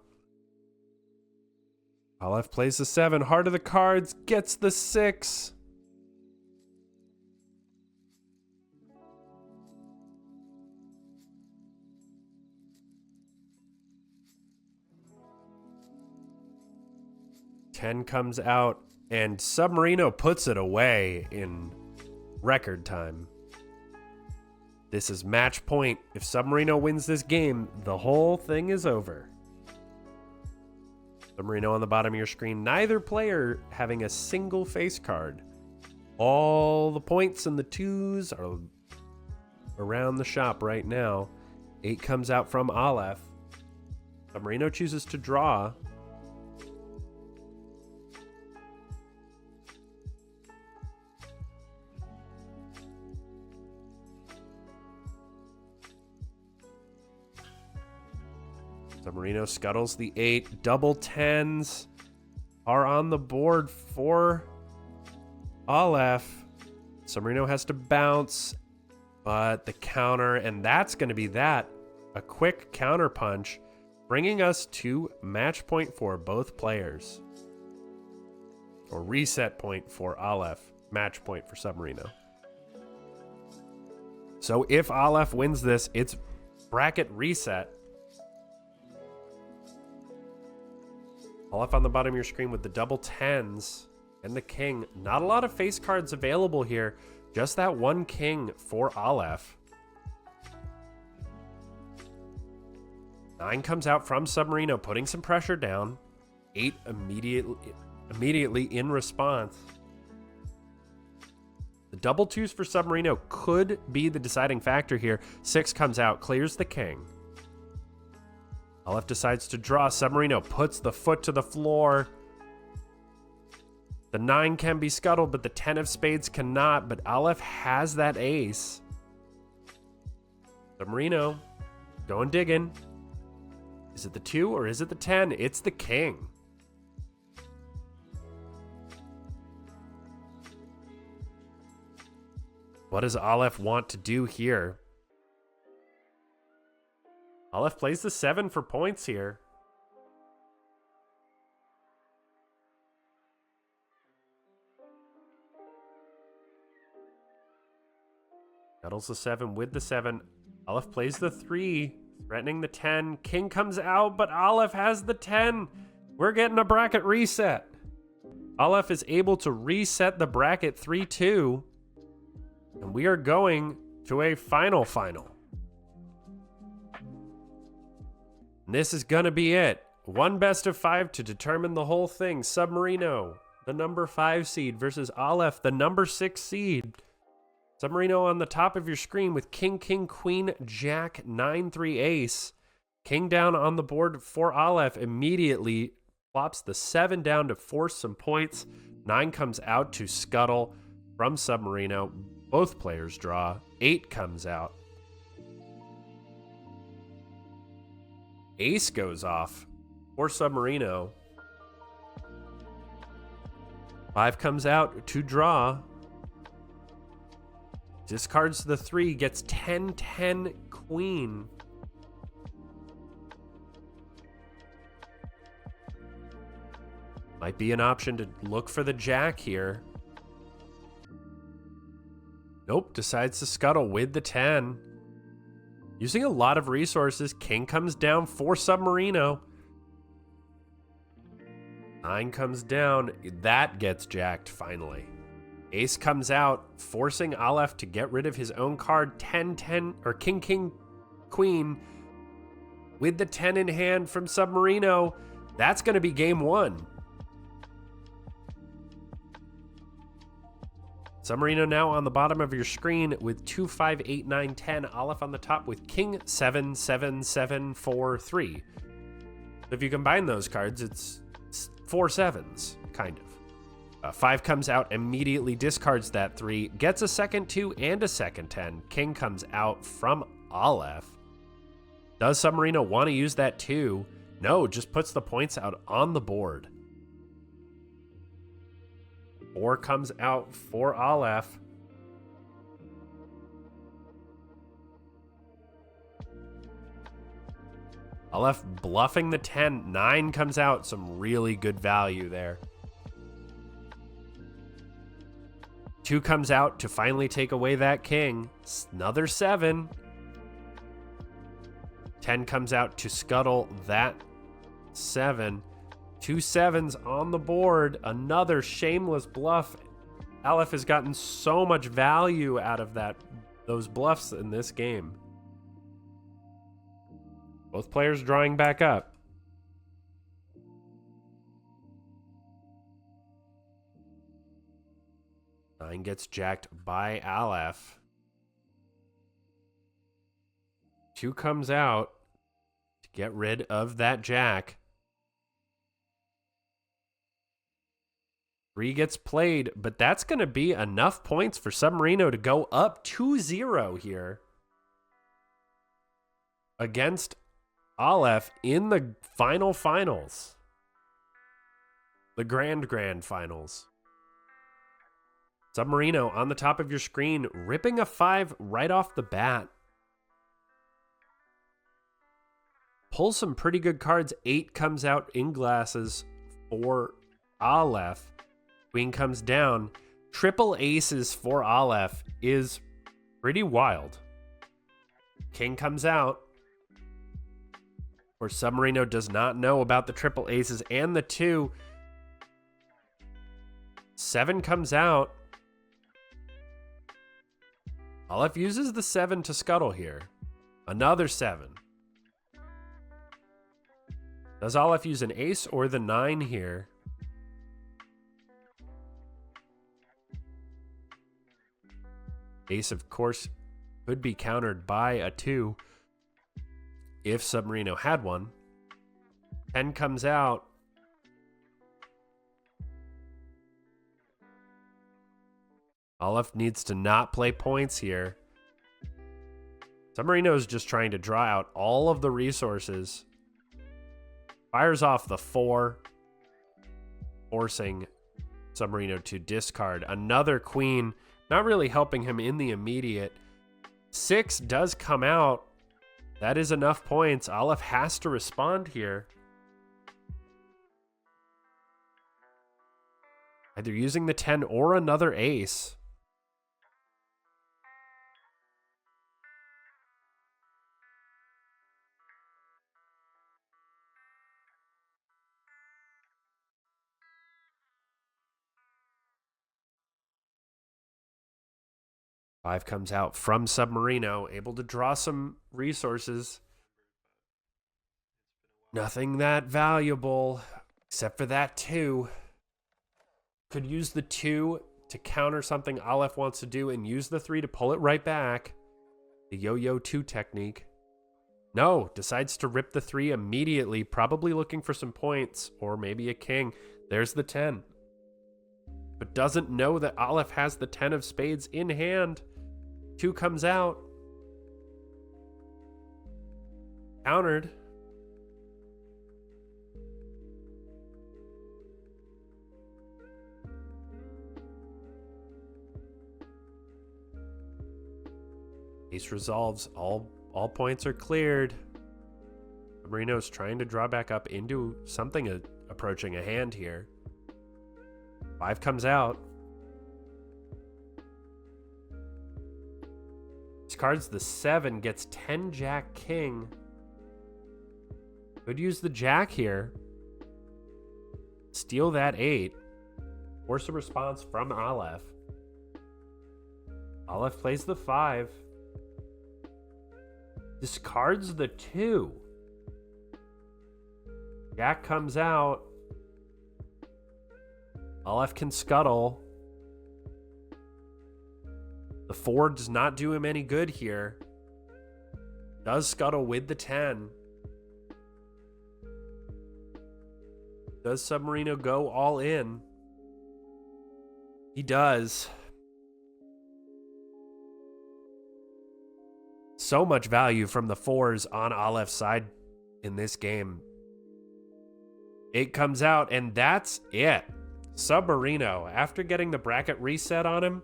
Aleph plays the 7, heart of the cards, gets the 6. Ten comes out, and Submarino puts it away in record time. This is match point. If Submarino wins this game, the whole thing is over. Submarino on the bottom of your screen. Neither player having a single face card. All the points and the 2s are around the shop right now. 8 comes out from Aleph. Submarino chooses to draw. Submarino scuttles the 8. Double 10s are on the board for Aleph. Submarino has to bounce, But the counter, and that's going to be that. A quick counter punch, bringing us to match point for both players. Or reset point for Aleph, match point for Submarino. So if Aleph wins this, it's bracket reset. Aleph on the bottom of your screen with the double tens and the king. Not a lot of face cards available here. Just that one king for Aleph. 9 comes out from Submarino, putting some pressure down. 8 immediately in response. The double twos for Submarino could be the deciding factor here. 6 comes out, clears the king. Aleph decides to draw. Submarino puts the foot to the floor. The 9 can be scuttled, but the 10 of spades cannot. But Aleph has that ace. Submarino going digging. Is it the 2 or is it the 10? It's the king. What does Aleph want to do here? Aleph plays the 7 for points here. Scuttles the 7 with the 7. Aleph plays the 3, threatening the 10. King comes out, but Aleph has the 10. We're getting a bracket reset. Aleph is able to reset the bracket 3-2. And we are going to a final. And this is going to be it. One best of 5 to determine the whole thing. Submarino, the number 5 seed, versus Aleph, the number 6 seed. Submarino on the top of your screen with king, queen, jack, 9-3 ace. King down on the board for Aleph immediately plops the 7 down to force some points. 9 comes out to scuttle from Submarino. Both players draw. 8 comes out. Ace goes off for Submarino. 5 comes out to draw. Discards the 3, gets 10-10 queen. Might be an option to look for the jack here. Nope, decides to scuttle with the 10. Using a lot of resources, king comes down for Submarino. 9 comes down, that gets jacked finally. Ace comes out, forcing Aleph to get rid of his own card. 10-10, or king, queen. With the 10 in hand from Submarino, that's going to be game 1. Submarino now on the bottom of your screen with 2, 5, 8, 9, 10. Aleph on the top with king, 7, 7, 7, 4, 3. So if you combine those cards, it's 4 7s, kind of. 5 comes out, immediately discards that 3, gets a second 2 and a second 10. King comes out from Aleph. Does Submarino want to use that 2? No, just puts the points out on the board. 4 comes out for Aleph. Aleph bluffing the 10. 9 comes out. Some really good value there. 2 comes out to finally take away that king. Another 7. 10 comes out to scuttle that 7. 2 7s on the board. Another shameless bluff. Aleph has gotten so much value out of those bluffs in this game. Both players drawing back up. Nine gets jacked by Aleph. 2 comes out to get rid of that jack. 3 gets played, but that's going to be enough points for Submarino to go up 2-0 here against Aleph in the finals. The grand finals. Submarino on the top of your screen, ripping a 5 right off the bat. Pull some pretty good cards. 8 comes out in glasses for Aleph. Queen comes down. Triple aces for Aleph is pretty wild. King comes out. Or Submarino does not know about the triple aces and the 2. 7 comes out. Aleph uses the 7 to scuttle here. Another 7. Does Aleph use an ace or the 9 here? Ace, of course, could be countered by a 2 if Submarino had one. 10 comes out. Aleph needs to not play points here. Submarino is just trying to draw out all of the resources. Fires off the 4, forcing Submarino to discard. Another queen, not really helping him in the immediate. 6 does come out. That is enough points. Aleph has to respond here. Either using the 10 or another ace. Five comes out from Submarino, able to draw some resources. Nothing that valuable, except for that 2. Could use the 2 to counter something Aleph wants to do and use the 3 to pull it right back. The yo-yo 2 technique. No, decides to rip the 3 immediately, probably looking for some points or maybe a king. There's the 10. But doesn't know that Aleph has the 10 of spades in hand. 2 comes out. Countered. Ace resolves. All points are cleared. Marino's trying to draw back up into something approaching a hand here. 5 comes out. Discards the 7, gets 10 Jack King. Could use the Jack here. Steal that 8. Force a response from Aleph. Aleph plays the 5. Discards the 2. Jack comes out. Aleph can scuttle. The 4 does not do him any good here. Does scuttle with the 10. Does Submarino go all in? He does. So much value from the 4s on Aleph's side in this game. 8 comes out, and that's it. Submarino, after getting the bracket reset on him,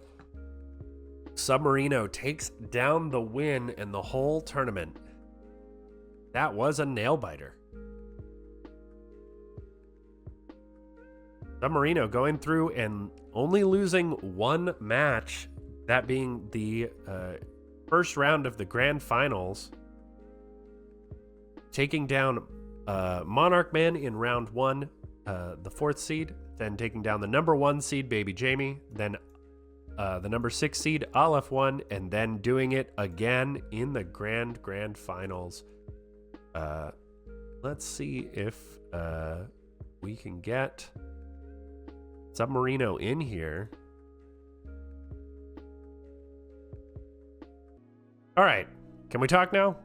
Submarino takes down the win and the whole tournament. That was a nail-biter. Submarino going through and only losing one match, that being the first round of the grand finals. Taking down MonarchMan in round 1, the 4th seed, then taking down the number 1 seed, bbjme, then the number 6 seed, Aleph won, and then doing it again in the grand finals. Let's see if we can get Submarino in here. All right, can we talk now?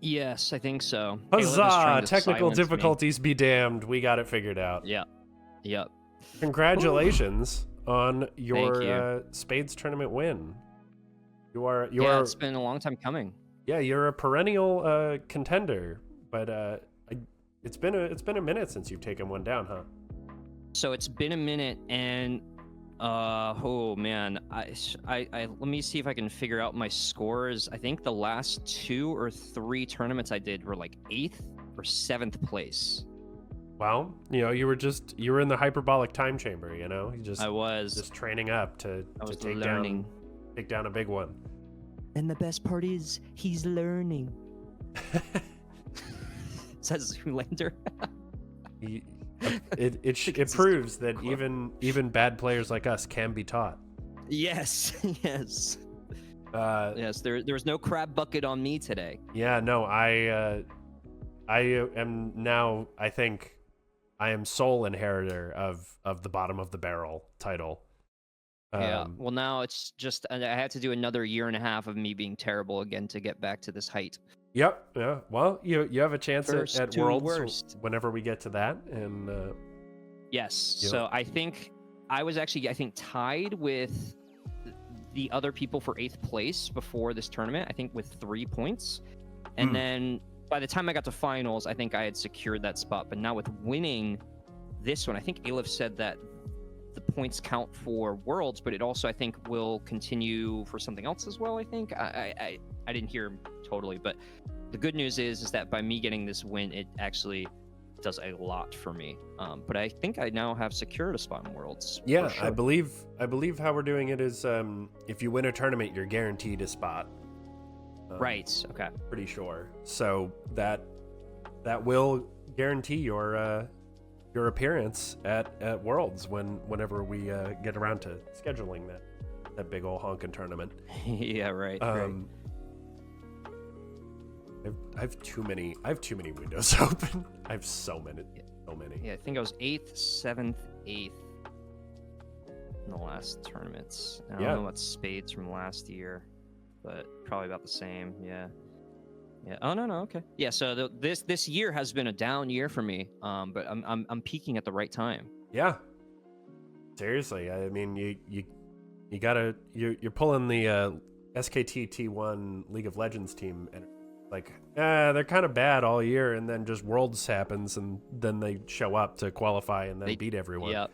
Yes, I think so. Huzzah! Technical difficulties be damned. We got it figured out. Yeah. Yep. Congratulations on your Spades tournament win. You are. It's been a long time coming. Yeah, you're a perennial contender, but it's been a minute since you've taken one down, huh? So it's been a minute, and Oh man, let me see if I can figure out my scores. I think the last 2 or 3 tournaments I did were like 8th or 7th place. Well, you know, you were in the hyperbolic time chamber, you know? I was just training up to take learning. down a big one. And the best part is he's learning. Says Zoolander. It proves that even bad players like us can be taught. Yes, yes. Yes, there was no crab bucket on me today. Yeah, no, I am now, I think I am sole inheritor of the bottom of the barrel title. Yeah, well now it's just, I had to do another 1.5 years of me being terrible again to get back to this height. Yep, yeah. Well, you have a chance at Worlds worst. whenever we get to that, and yes. Yep. So I think I was actually tied with the other people for 8th place before this tournament. I think with 3 points, and then by the time I got to finals, I think I had secured that spot. But now with winning this one, I think Aleph said that the points count for Worlds, but it also I think will continue for something else as well. I think I didn't hear him totally, but the good news is that by me getting this win, it actually does a lot for me. But I think I now have secured a spot in Worlds. yeah, sure. I believe how we're doing it is if you win a tournament, you're guaranteed a spot. Right. Okay. Pretty sure. So that will guarantee your appearance at Worlds whenever we get around to scheduling that big old honkin' tournament. Yeah. Right. Right. I have too many windows open. I have so many. Yeah, I think I was 8th, 7th, 8th in the last tournaments. I don't know about Spades from last year, but probably about the same. Yeah. Oh no. Okay. Yeah. So this year has been a down year for me. But I'm peaking at the right time. Yeah. Seriously, I mean, you gotta you're pulling the SKT T1 League of Legends team, and like they're kind of bad all year, and then just Worlds happens, and then they show up to qualify and then beat everyone. Yeah.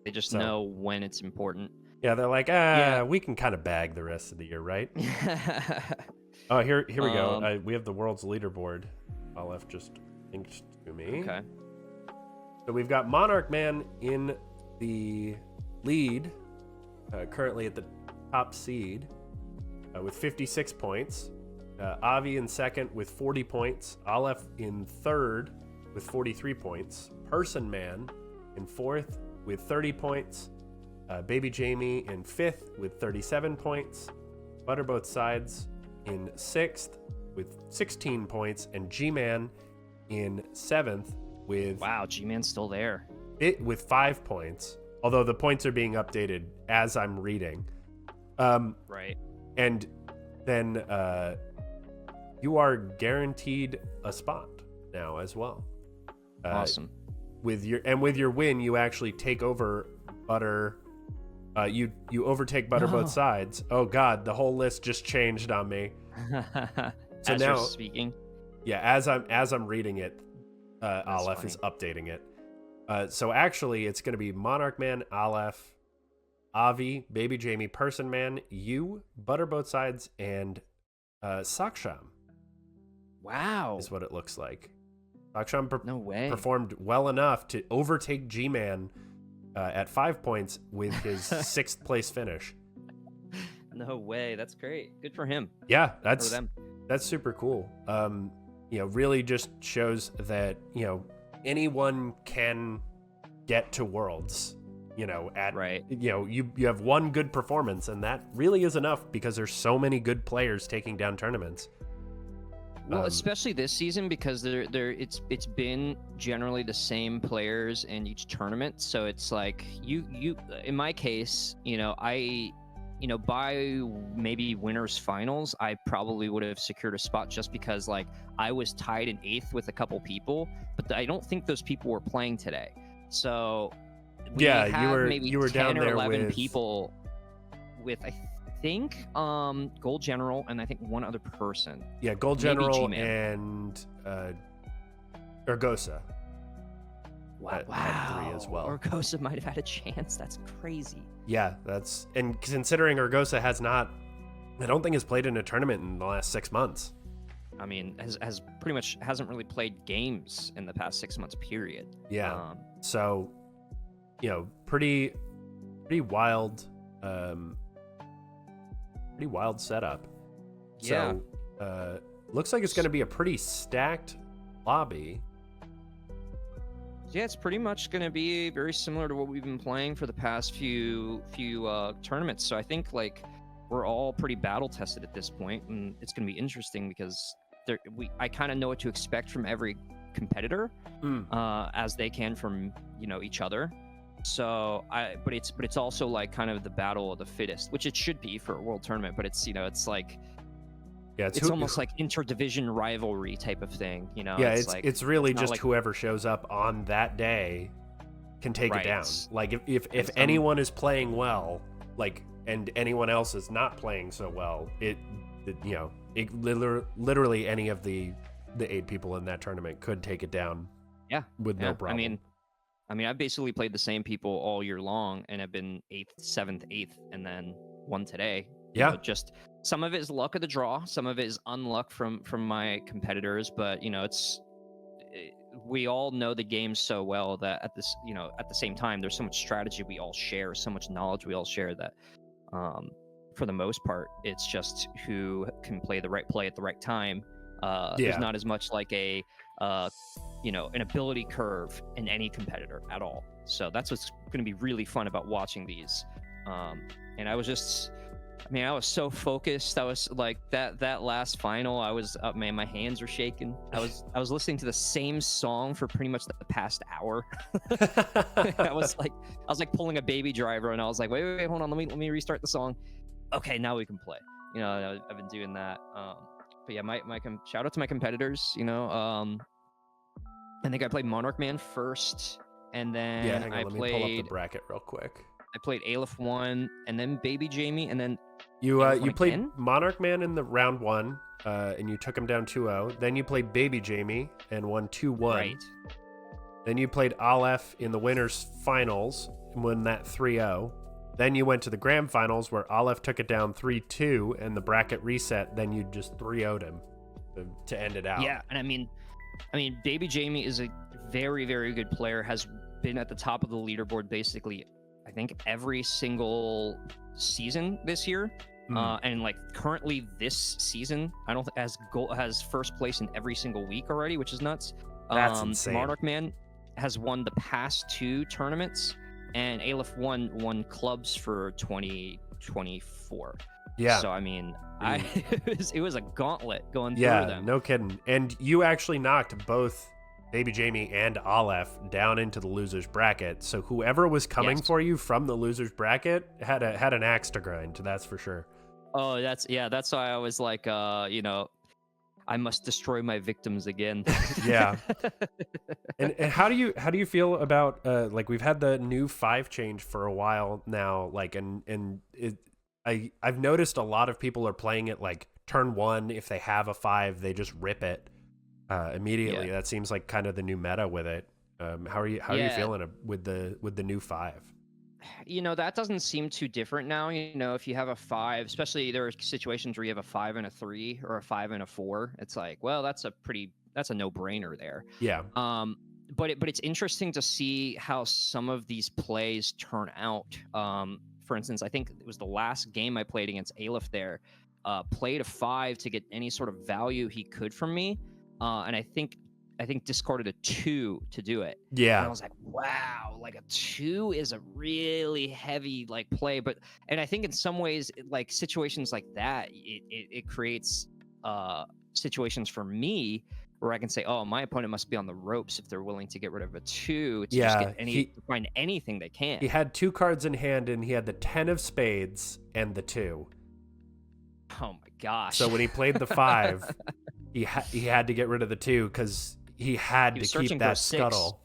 They just know when it's important. Yeah, they're like, we can kind of bag the rest of the year, right? Oh, here we go. We have the World's leaderboard. Aleph just linked to me. Okay. So we've got MonarchMan in the lead, currently at the top seed with 56 points. Avi in second with 40 points. Aleph in third with 43 points. Personman in fourth with 30 points. bbjme in fifth with 37 points. ButterBothSides in sixth with 16 points. And G-Man in seventh with... Wow, G-Man's still there. With 5 points. Although the points are being updated as I'm reading. Right. And then you are guaranteed a spot now as well. Awesome. With your win, you actually take over Butter. You overtake ButterBothSides. Oh God, the whole list just changed on me. So as now, you're speaking. Yeah, as I'm reading it, Aleph is updating it. So actually, it's going to be MonarchMan, Aleph, Avi, bbjme, Personman, you, ButterBothSides, and Saksham. Wow. Is what it looks like. Saksham no way. performed well enough to overtake G-Man at 5 points with his 6th place finish. No way. That's great. Good for him. Yeah, for them. That's super cool. Really just shows that, anyone can get to Worlds. Right. You have one good performance, and that really is enough because there's so many good players taking down tournaments. Well, especially this season because it's been generally the same players in each tournament. So it's like you in my case, by maybe winners finals, I probably would have secured a spot just because like I was tied in 8th with a couple people, but I don't think those people were playing today. So we you were 10 down or there 11 with people with I think Gold General and I think one other person. Yeah, Gold General and Urgosa. had 3 as well. Urgosa might have had a chance. That's crazy. Yeah, and considering Urgosa I don't think has played in a tournament in the last 6 months. I mean, has pretty much hasn't really played games in the past 6 months, period. Yeah. So, pretty wild, pretty wild setup. Yeah. So, looks like it's going to be a pretty stacked lobby. Yeah, it's pretty much going to be very similar to what we've been playing for the past few tournaments. So I think we're all pretty battle tested at this point, and it's going to be interesting because I kind of know what to expect from every competitor, as they can from each other. So but it's also kind of the battle of the fittest, which it should be for a world tournament. But it's it's like. Yeah, it's almost like interdivision rivalry type of thing, Yeah, it's really just whoever shows up on that day can take it down. Like if anyone is playing well, and anyone else is not playing so well, literally any of the 8 people in that tournament could take it down. Yeah, with no problem. I mean, I've basically played the same people all year long, and I've been 8th, 7th, 8th, and then won today. Yeah, just some of it is luck of the draw, some of it is unluck from my competitors, but we all know the game so well that at the same time there's so much strategy we all share, so much knowledge we all share that for the most part it's just who can play the right play at the right time. There's not as much like an ability curve in any competitor at all. So that's what's going to be really fun about watching these. And I was so focused. I was like that last final. I was up, man. My hands were shaking. I was listening to the same song for pretty much the past hour. I was like pulling a Baby Driver, and I was like, wait, hold on. Let me restart the song. Okay, now we can play. I've been doing that. But yeah, my shout out to my competitors. I think I played MonarchMan first, and then hang on, let me pull up the bracket real quick. I played Aleph 1, and then bbjme, and then you played MonarchMan in the round 1, and you took him down 2-0. Then you played bbjme and won 2-1. Right. Then you played Aleph in the winners finals and won that 3-0. Then you went to the grand finals where Aleph took it down 3-2, and the bracket reset. Then you just 3-0'd him to end it out. Yeah, and I mean, bbjme is a very, very good player. Has been at the top of the leaderboard basically, I think, every single season this year. And currently this season, I don't think has first place in every single week already, which is nuts. That's insane. MonarchMan has won the past 2 tournaments, and Aleph won clubs for 2024. Yeah. So I mean, it was a gauntlet going through them. Yeah, no kidding. And you actually knocked both bbjme and Aleph down into the losers bracket. So whoever was coming for you from the losers bracket had an axe to grind. That's for sure. Oh, that's why I was like, I must destroy my victims again. Yeah. And how do you feel about we've had the new 5 change for a while now, I've noticed a lot of people are playing it turn 1, if they have a 5 they just rip it immediately. That seems like kind of the new meta with it. How are you feeling with the new 5? That doesn't seem too different now. If you have a 5, especially there are situations where you have a 5 and a 3 or a 5 and a 4, it's like, well, that's a no-brainer there. Yeah. But it's interesting to see how some of these plays turn out. For instance, I think it was the last game I played against Aleph there, played a 5 to get any sort of value he could from me. And I think discarded a 2 to do it. Yeah. And I was like, wow, a 2 is a really heavy play. And I think in some ways, situations like that, it creates situations for me where I can say, oh, my opponent must be on the ropes if they're willing to get rid of a 2 to just get find anything they can. He had 2 cards in hand, and he had the 10 of spades and the 2. Oh my gosh. So when he played the 5, he had to get rid of the 2 because he had to keep that scuttle.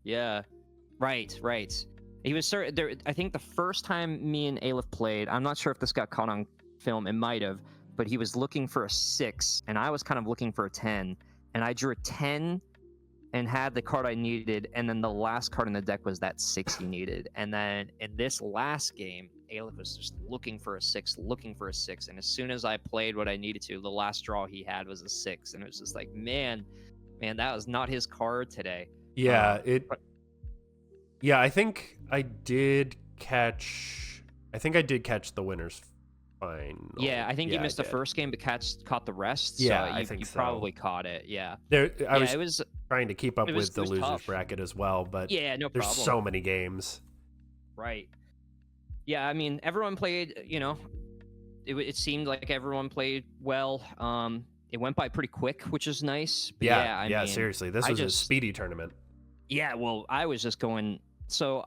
Yeah, right. He was there. I think the first time me and Aleph played, I'm not sure if this got caught on film. It might have, but he was looking for a 6, and I was kind of looking for a 10, and I drew a 10, and had the card I needed, and then the last card in the deck was that 6 he needed. And then in this last game, Aleph was just looking for a 6, and as soon as I played what I needed to, the last draw he had was a 6, and it was just like, man, that was not his card today. Yeah, yeah, I think I did catch the winners final. Yeah, I think you missed the first game, but caught the rest. Yeah, so I think you so. probably caught it. Yeah. I was trying to keep up with the losers tough. bracket as well, but yeah, no there's problem. so many games. Right. Yeah, I mean, everyone played. It seemed like everyone played well. It went by pretty quick, which is nice. But Yeah, I mean, seriously, this was a speedy tournament. Yeah, well, I was just going. So,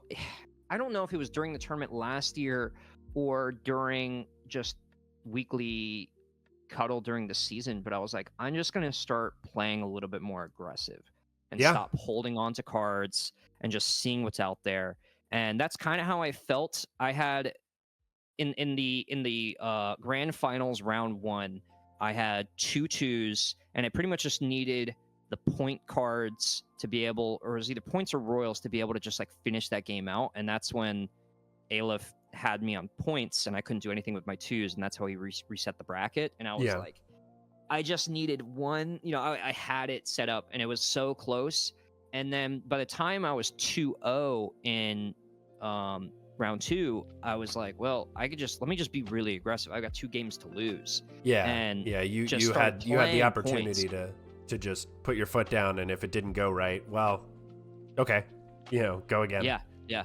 I don't know if it was during the tournament last year or during just weekly cuddle during the season, but I was like, I'm just gonna start playing a little bit more aggressive and stop holding on to cards and just seeing what's out there. And that's kind of how I felt. I had in the grand finals round 1, I had 2 2s, and I pretty much just needed the point cards to be able, or it was either points or royals to be able to just like finish that game out. And that's when Aleph had me on points, and I couldn't do anything with my 2s, and that's how he reset the bracket. And I was like, I just needed one. I had it set up, and it was so close. And then by the time I was 2-0 in round 2, I was like, well, let me just be really aggressive. I got 2 games to lose. Yeah, and you had the opportunity to just put your foot down, and if it didn't go right, well, okay, go again. Yeah.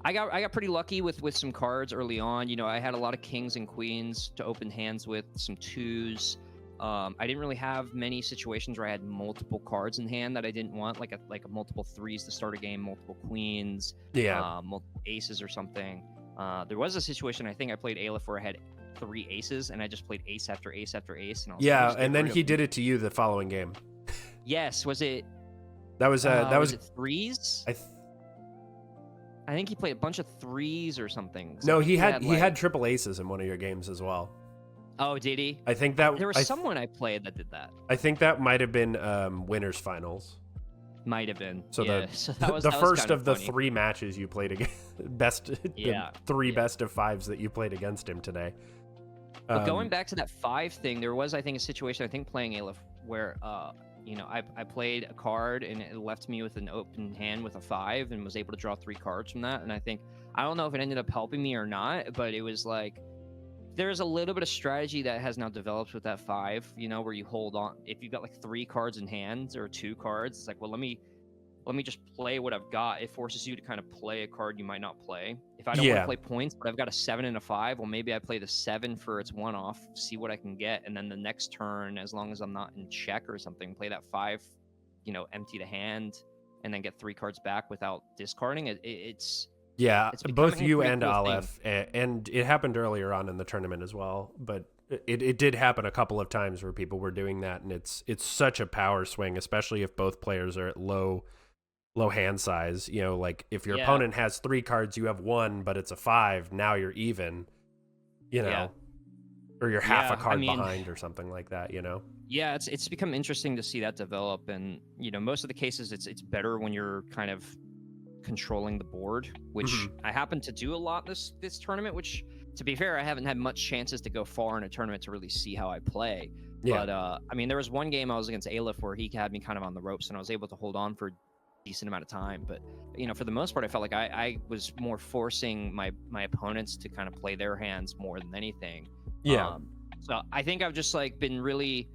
I got pretty lucky with some cards early on. I had a lot of kings and queens to open hands with, some 2s. I didn't really have many situations where I had multiple cards in hand that I didn't want, like a multiple 3s to start a game, multiple queens, multiple aces or something. There was a situation, I think I played Aleph, where I had 3 aces, and I just played ace after ace after ace. And and then he did it to you the following game. Yes, was it? That was it 3s? I think he played a bunch of 3s or something. No, he had triple aces in one of your games as well. Oh, did he? I think that there was someone I played that did that. I think that might have been winners finals. Might have been. So that was the first of the funny. 3 matches you played against, the 3 best of 5s that you played against him today. But going back to that 5 thing, there was, I think, a situation, playing Aleph, where I played a card and it left me with an open hand with a 5 and was able to draw 3 cards from that. And I don't know if it ended up helping me or not, but it was like, there's a little bit of strategy that has now developed with that 5, where you hold on. If you've got like 3 cards in hand or 2 cards, it's like, well, let me just play what I've got. It forces you to kind of play a card you might not play. If I don't want to play points, but I've got a 7 and a 5, well, maybe I play the 7 for its 1-off, see what I can get, and then the next turn, as long as I'm not in check or something, play that 5, empty the hand, and then get 3 cards back without discarding it. It's both you and Aleph, and it happened earlier on in the tournament as well, but it did happen a couple of times where people were doing that, and it's such a power swing, especially if both players are at low hand size. Like if your opponent has 3 cards, you have 1, but it's a 5, now you're even, or you're half a card behind or something like that, Yeah, it's become interesting to see that develop, and most of the cases it's better when you're kind of controlling the board, which I happen to do a lot this tournament, which, to be fair, I haven't had much chances to go far in a tournament to really see how I play. But there was one game I was against Aleph where he had me kind of on the ropes, and I was able to hold on for a decent amount of time. But for the most part, I felt like I was more forcing my opponents to kind of play their hands more than anything. So I think I've just been really,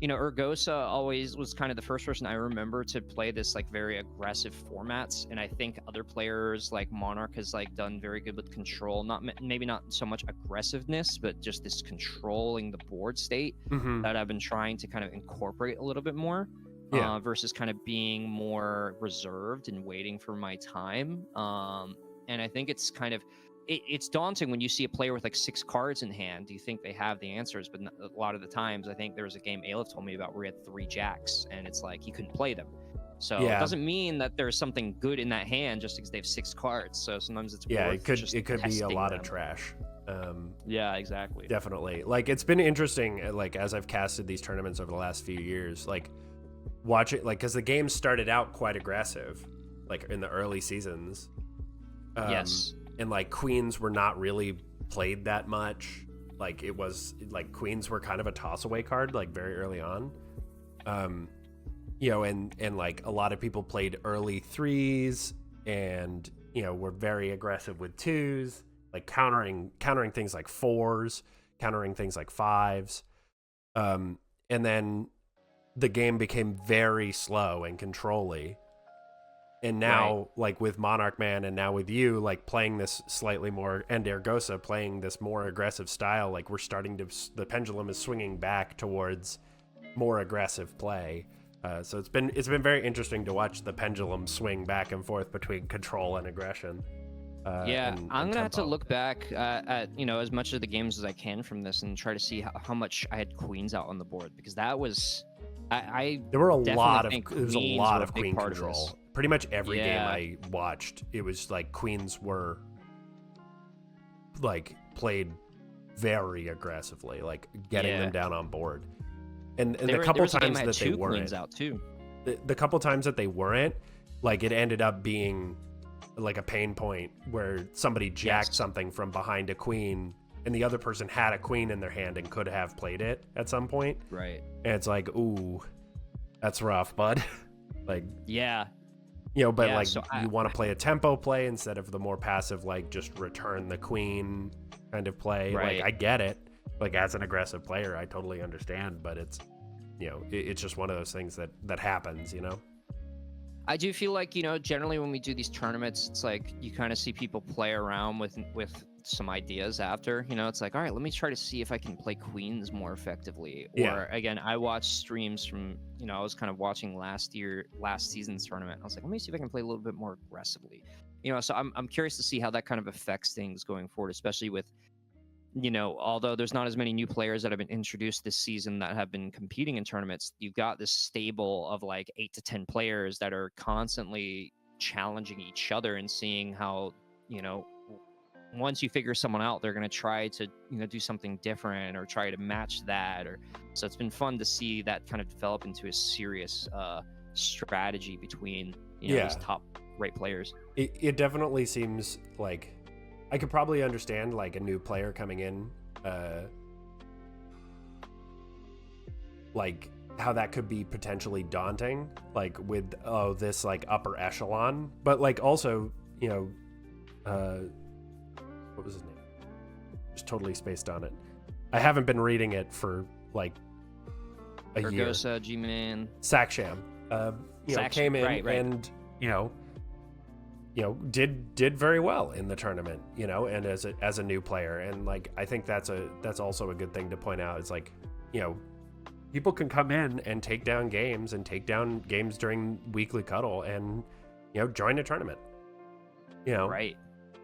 Urgosa always was kind of the first person I remember to play this very aggressive formats, and I think other players like Monarch has done very good with control. Maybe not so much aggressiveness, but just this controlling the board state that I've been trying to kind of incorporate a little bit more. Versus kind of being more reserved and waiting for my time. And I think it's kind of it's daunting when you see a player with 6 cards in hand. Do you think they have the answers? But a lot of the times, I think there was a game Aleph told me about where he had 3 jacks, and it's like he couldn't play them. So it doesn't mean that there's something good in that hand just because they have 6 cards. So sometimes it's it could be a lot of trash. Yeah, exactly. Definitely. It's been interesting. As I've casted these tournaments over the last few years, watching, like, because the game started out quite aggressive, like in the early seasons. Yes. And like queens were not really played that much. Like it was like queens were kind of a toss away card, like very early on. You know, and like a lot of people played early threes and, you know, were very aggressive with twos, like countering things like fours, countering things like fives. And then the game became very slow and control-y. And now, like with MonarchMan and now with you, like playing this slightly more, and Ergosa playing this more aggressive style, like we're starting to, the pendulum is swinging back towards more aggressive play. So it's been very interesting to watch the pendulum swing back and forth between control and aggression. I'm gonna have to look back at, you know, as much of the games as I can from this and try to see how much I had queens out on the board, because that was there were a lot of queen queen control. Pretty much every game I watched, it was like queens were like played very aggressively, like getting them down on board. And the couple times that they weren't out too. The couple times that they weren't, like it ended up being like a pain point where somebody jacked something from behind a queen and the other person had a queen in their hand and could have played it at some point. Right. And it's like, ooh, that's rough, bud. Like, yeah. You know, but like so you want to play a tempo play instead of the more passive, like just return the queen kind of play. Right. Like I get it. Like as an aggressive player, I totally understand, but it's, you know, it's just one of those things that happens, you know? I do feel like, you know, generally when we do these tournaments, it's like you kind of see people play around with some ideas after, you know, it's like, all right, let me try to see if I can play queens more effectively. Or again, I watched streams from, you know, I was kind of watching last season's tournament. I was like, let me see if I can play a little bit more aggressively, you know, so I'm curious to see how that kind of affects things going forward, especially with, you know, although there's not as many new players that have been introduced this season that have been competing in tournaments, you've got this stable of like 8 to 10 players that are constantly challenging each other and seeing how, you know, once you figure someone out, they're going to try to, you know, do something different or try to match that. Or so it's been fun to see that kind of develop into a serious strategy between, you know, these top great players. It definitely seems like I could probably understand like a new player coming in, like how that could be potentially daunting, like with this like upper echelon, but like also, you know, what was his name? Just totally spaced on it. I haven't been reading it for like a year. Ergosa, G-Man, Saksham, you know, came in and you know, did very well in the tournament, you know, and as a new player, and like I think that's also a good thing to point out. Is like, you know, people can come in and take down games during weekly cuddle, and you know, join a tournament. You know, right?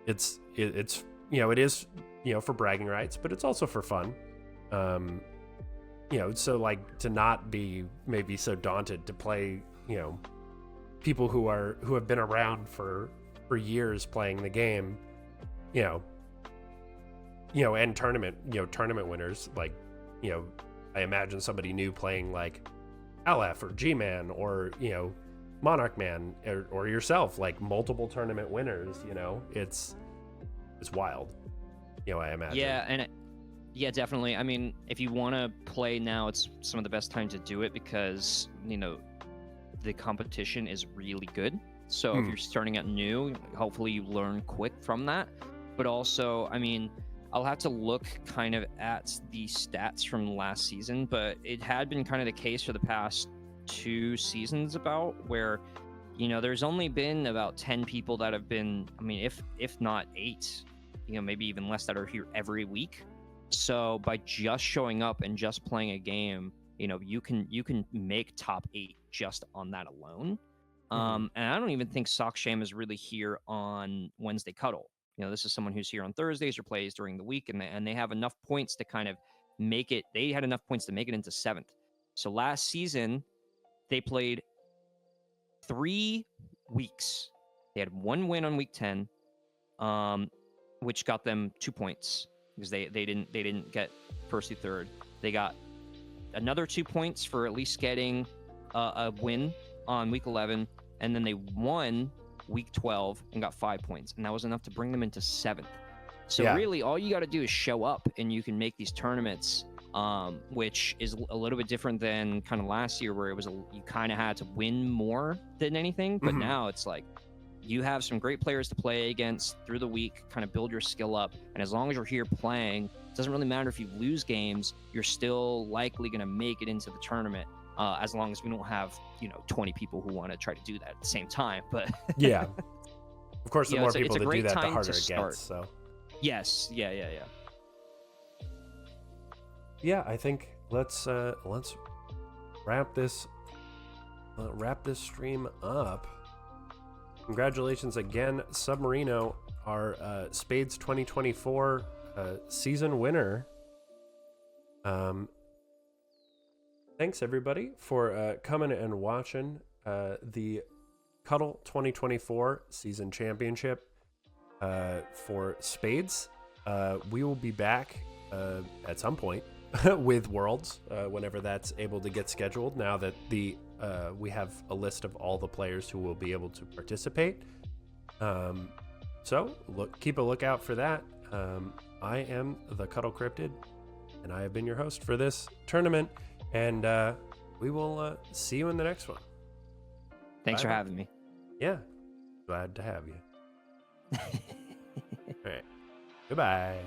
It's you know, it is, you know, for bragging rights, but it's also for fun. You know, so like to not be maybe so daunted to play, you know, people who have been around for years playing the game, you know, and tournament winners, like, you know, I imagine somebody new playing like LF or G-Man or, you know, MonarchMan or yourself, like multiple tournament winners, you know, it's wild, you know, I imagine. Yeah, definitely. I mean, if you want to play now, it's some of the best time to do it because, you know, the competition is really good. So if you're starting out new, hopefully you learn quick from that. But also, I mean, I'll have to look kind of at the stats from last season, but it had been kind of the case for the past 2 seasons about where, you know, there's only been about 10 people that have been, I mean, if not 8, you know, maybe even less, that are here every week. So by just showing up and just playing a game, you know, you can make top 8 just on that alone. And I don't even think Saksham is really here on Wednesday Cuddle. You know, this is someone who's here on Thursdays or plays during the week, and they have enough points to kind of make it. They had enough points to make it into 7th. So last season, they played 3 weeks. They had 1 win on week 10, which got them 2 points because they didn't get first through third. They got another 2 points for at least getting a win on week 11, and then they won week 12 and got 5 points, and that was enough to bring them into 7th. So really, all you got to do is show up, and you can make these tournaments, which is a little bit different than kind of last year, where it was you kind of had to win more than anything. But now it's like you have some great players to play against through the week, kind of build your skill up, and as long as you're here playing, it doesn't really matter if you lose games, you're still likely going to make it into the tournament. As long as we don't have 20 people who want to try to do that at the same time. But yeah, of course, the more people that do that, the time harder to it start. gets. So yes, yeah. Yeah, I think let's wrap this stream up. Congratulations again, Submarino, our Spades 2024 season winner. Thanks everybody for coming and watching the Cuttle 2024 season championship for Spades. We will be back at some point with Worlds whenever that's able to get scheduled, now that we have a list of all the players who will be able to participate. So keep a lookout for that. I am the Cuttle Cryptid, and I have been your host for this tournament, and we will see you in the next one. Thanks for having me. Yeah, glad to have you. All right, goodbye.